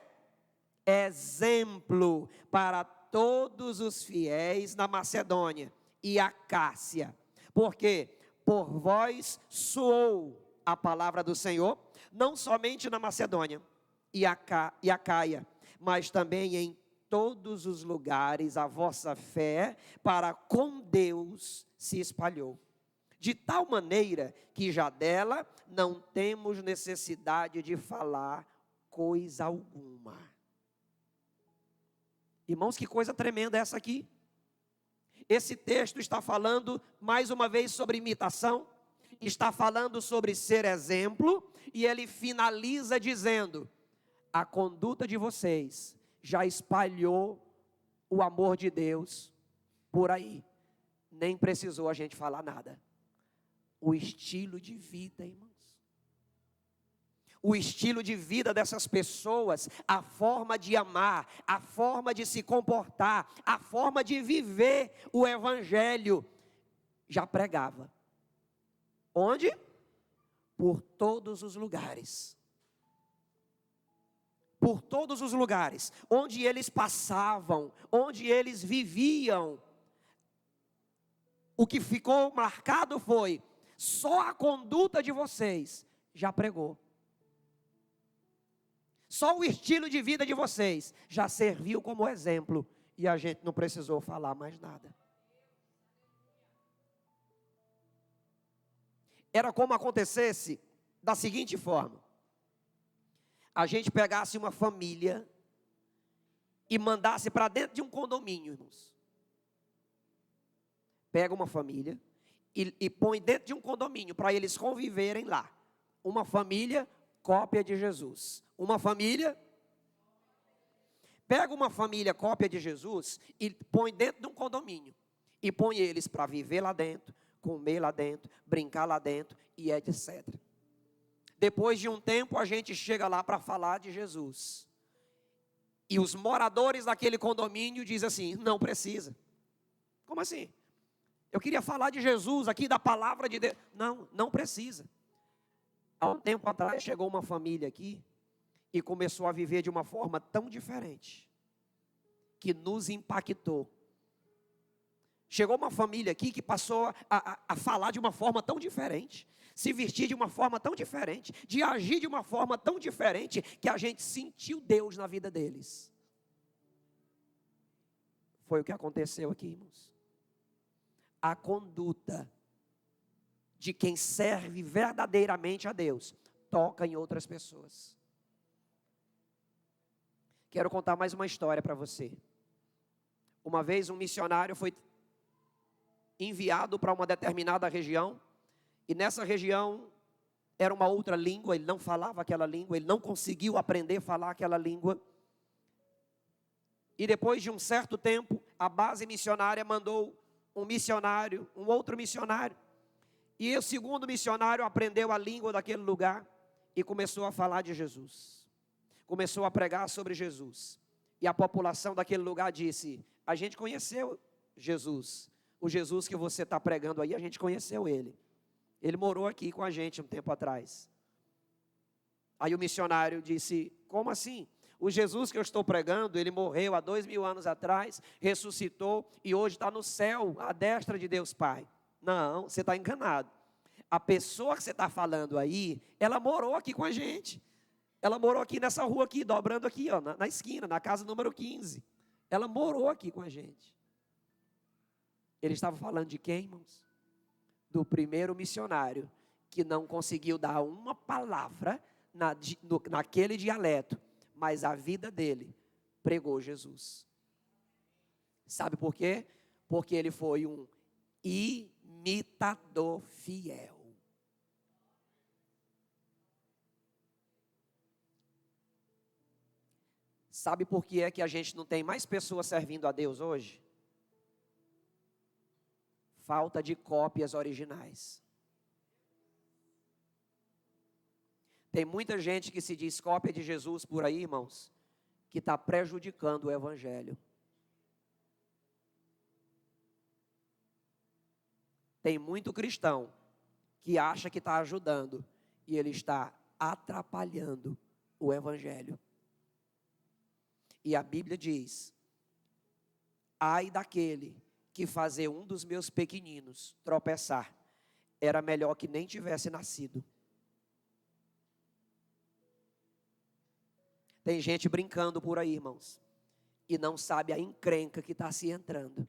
Exemplo para todos os fiéis na Macedônia e Acácia, porque por vós soou a palavra do Senhor, não somente na Macedônia e Acaia, mas também em todos os lugares a vossa fé para com Deus se espalhou, de tal maneira que já dela não temos necessidade de falar coisa alguma. Irmãos, que coisa tremenda essa aqui. Esse texto está falando mais uma vez sobre imitação, está falando sobre ser exemplo, e ele finaliza dizendo: a conduta de vocês já espalhou o amor de Deus por aí, nem precisou a gente falar nada. O estilo de vida, irmãos, o estilo de vida dessas pessoas, a forma de amar, a forma de se comportar, a forma de viver o evangelho, já pregava. Onde? Por todos os lugares. Por todos os lugares, onde eles passavam, onde eles viviam. O que ficou marcado foi, só a conduta de vocês já pregou. Só o estilo de vida de vocês já serviu como exemplo, e a gente não precisou falar mais nada. Era como acontecesse da seguinte forma: a gente pegasse uma família e mandasse para dentro de um condomínio, irmãos. Pega uma família e põe dentro de um condomínio para eles conviverem lá. Uma família cópia de Jesus. Uma família, pega uma família cópia de Jesus e põe dentro de um condomínio. E põe eles para viver lá dentro, comer lá dentro, brincar lá dentro e etc. Depois de um tempo a gente chega lá para falar de Jesus. E os moradores daquele condomínio dizem assim: não precisa. Como assim? Eu queria falar de Jesus aqui, da palavra de Deus. Não, não precisa. Há um tempo atrás chegou uma família aqui e começou a viver de uma forma tão diferente, que nos impactou. Chegou uma família aqui que passou a falar de uma forma tão diferente, se vestir de uma forma tão diferente, de agir de uma forma tão diferente, que a gente sentiu Deus na vida deles. Foi o que aconteceu aqui, irmãos. A conduta de quem serve verdadeiramente a Deus toca em outras pessoas. Quero contar mais uma história para você. Uma vez um missionário foi enviado para uma determinada região, e nessa região era uma outra língua, ele não falava aquela língua, ele não conseguiu aprender a falar aquela língua. E depois de um certo tempo, a base missionária mandou um missionário, um outro missionário, e o segundo missionário aprendeu a língua daquele lugar e começou a falar de Jesus. Começou a pregar sobre Jesus. E a população daquele lugar disse: a gente conheceu Jesus. O Jesus que você está pregando aí, a gente conheceu ele. Ele morou aqui com a gente um tempo atrás. Aí o missionário disse: como assim? O Jesus que eu estou pregando, ele morreu há 2000 anos atrás, ressuscitou e hoje está no céu, à destra de Deus Pai. Não, você está enganado. A pessoa que você está falando aí, ela morou aqui com a gente. Ela morou aqui nessa rua aqui, dobrando aqui, ó, na esquina, na casa número 15. Ela morou aqui com a gente. Ele estava falando de quem, irmãos? Do primeiro missionário, que não conseguiu dar uma palavra naquele dialeto, mas a vida dele pregou Jesus. Sabe por quê? Porque ele foi um imitador fiel. Sabe por que é que a gente não tem mais pessoas servindo a Deus hoje? Falta de cópias originais. Tem muita gente que se diz cópia de Jesus por aí, irmãos, que está prejudicando o Evangelho. Tem muito cristão que acha que está ajudando e ele está atrapalhando o Evangelho. E a Bíblia diz: ai daquele que fazer um dos meus pequeninos tropeçar, era melhor que nem tivesse nascido. Tem gente brincando por aí, irmãos, e não sabe a encrenca que está se entrando.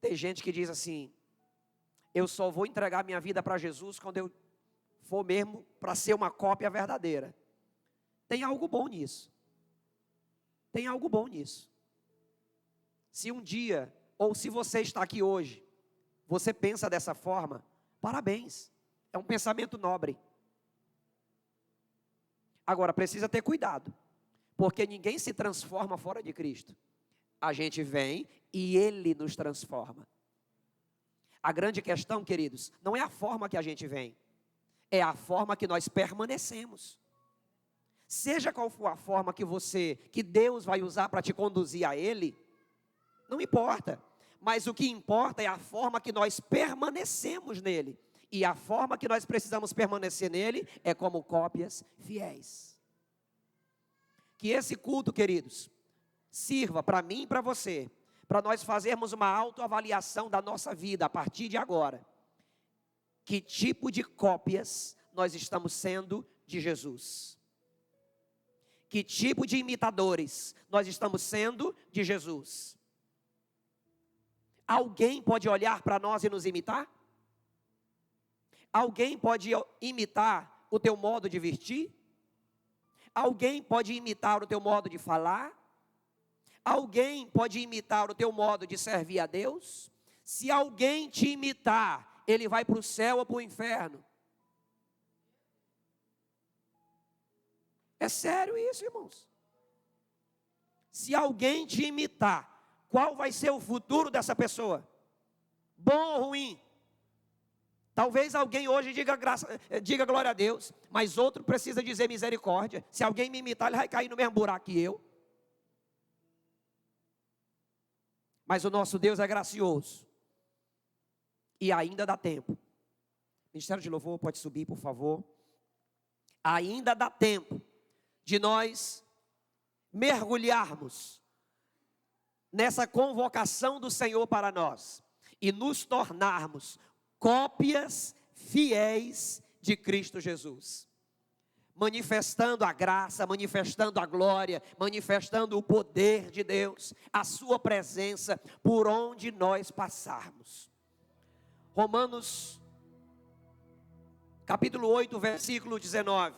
Tem gente que diz assim: eu só vou entregar minha vida para Jesus quando eu for mesmo para ser uma cópia verdadeira. Tem algo bom nisso. Tem algo bom nisso. Se um dia, ou se você está aqui hoje, você pensa dessa forma, parabéns. É um pensamento nobre. Agora, precisa ter cuidado, porque ninguém se transforma fora de Cristo. A gente vem e Ele nos transforma. A grande questão, queridos, não é a forma que a gente vem, é a forma que nós permanecemos. Seja qual for a forma que Deus vai usar para te conduzir a Ele, não importa. Mas o que importa é a forma que nós permanecemos nele. E a forma que nós precisamos permanecer nele é como cópias fiéis. Que esse culto, queridos, sirva para mim e para você, para nós fazermos uma autoavaliação da nossa vida a partir de agora. Que tipo de cópias nós estamos sendo de Jesus? Que tipo de imitadores nós estamos sendo de Jesus? Alguém pode olhar para nós e nos imitar? Alguém pode imitar o teu modo de vestir? Alguém pode imitar o teu modo de falar? Alguém pode imitar o teu modo de servir a Deus? Se alguém te imitar, ele vai para o céu ou para o inferno? É sério isso, irmãos. Se alguém te imitar, qual vai ser o futuro dessa pessoa? Bom ou ruim? Talvez alguém hoje diga glória a Deus, mas outro precisa dizer misericórdia. Se alguém me imitar, ele vai cair no mesmo buraco que eu. Mas o nosso Deus é gracioso. E ainda dá tempo. Ministério de Louvor, pode subir, por favor. Ainda dá tempo de nós mergulharmos nessa convocação do Senhor para nós e nos tornarmos cópias fiéis de Cristo Jesus, manifestando a graça, manifestando a glória, manifestando o poder de Deus, a sua presença por onde nós passarmos. Romanos capítulo 8, versículo 19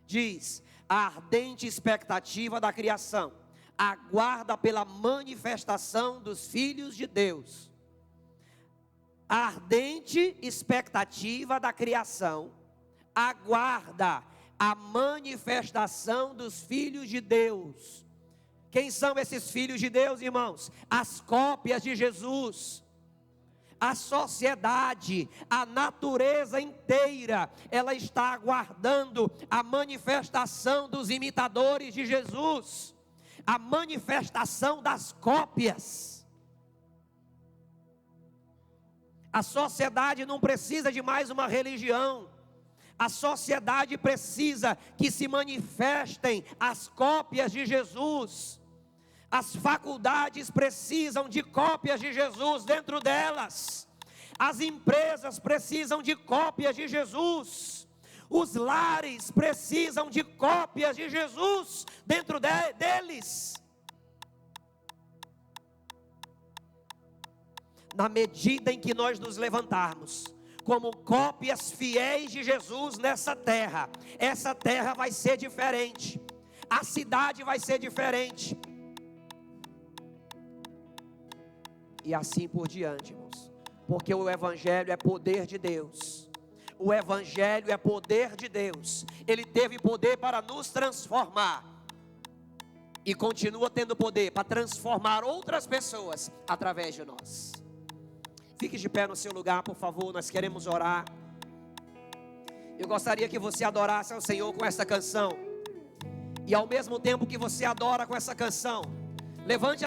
diz: a ardente expectativa da criação aguarda pela manifestação dos filhos de Deus. A ardente expectativa da criação aguarda a manifestação dos filhos de Deus. Quem são esses filhos de Deus, irmãos? As cópias de Jesus. A sociedade, a natureza inteira, ela está aguardando a manifestação dos imitadores de Jesus, a manifestação das cópias. A sociedade não precisa de mais uma religião. A sociedade precisa que se manifestem as cópias de Jesus. As faculdades precisam de cópias de Jesus dentro delas. As empresas precisam de cópias de Jesus. Os lares precisam de cópias de Jesus dentro deles. Na medida em que nós nos levantarmos como cópias fiéis de Jesus nessa terra, essa terra vai ser diferente, a cidade vai ser diferente, e assim por diante, irmãos, porque o Evangelho é poder de Deus. O Evangelho é poder de Deus. Ele teve poder para nos transformar, e continua tendo poder para transformar outras pessoas através de nós. Fique de pé no seu lugar, por favor, nós queremos orar. Eu gostaria que você adorasse ao Senhor com essa canção. E ao mesmo tempo que você adora com essa canção, levante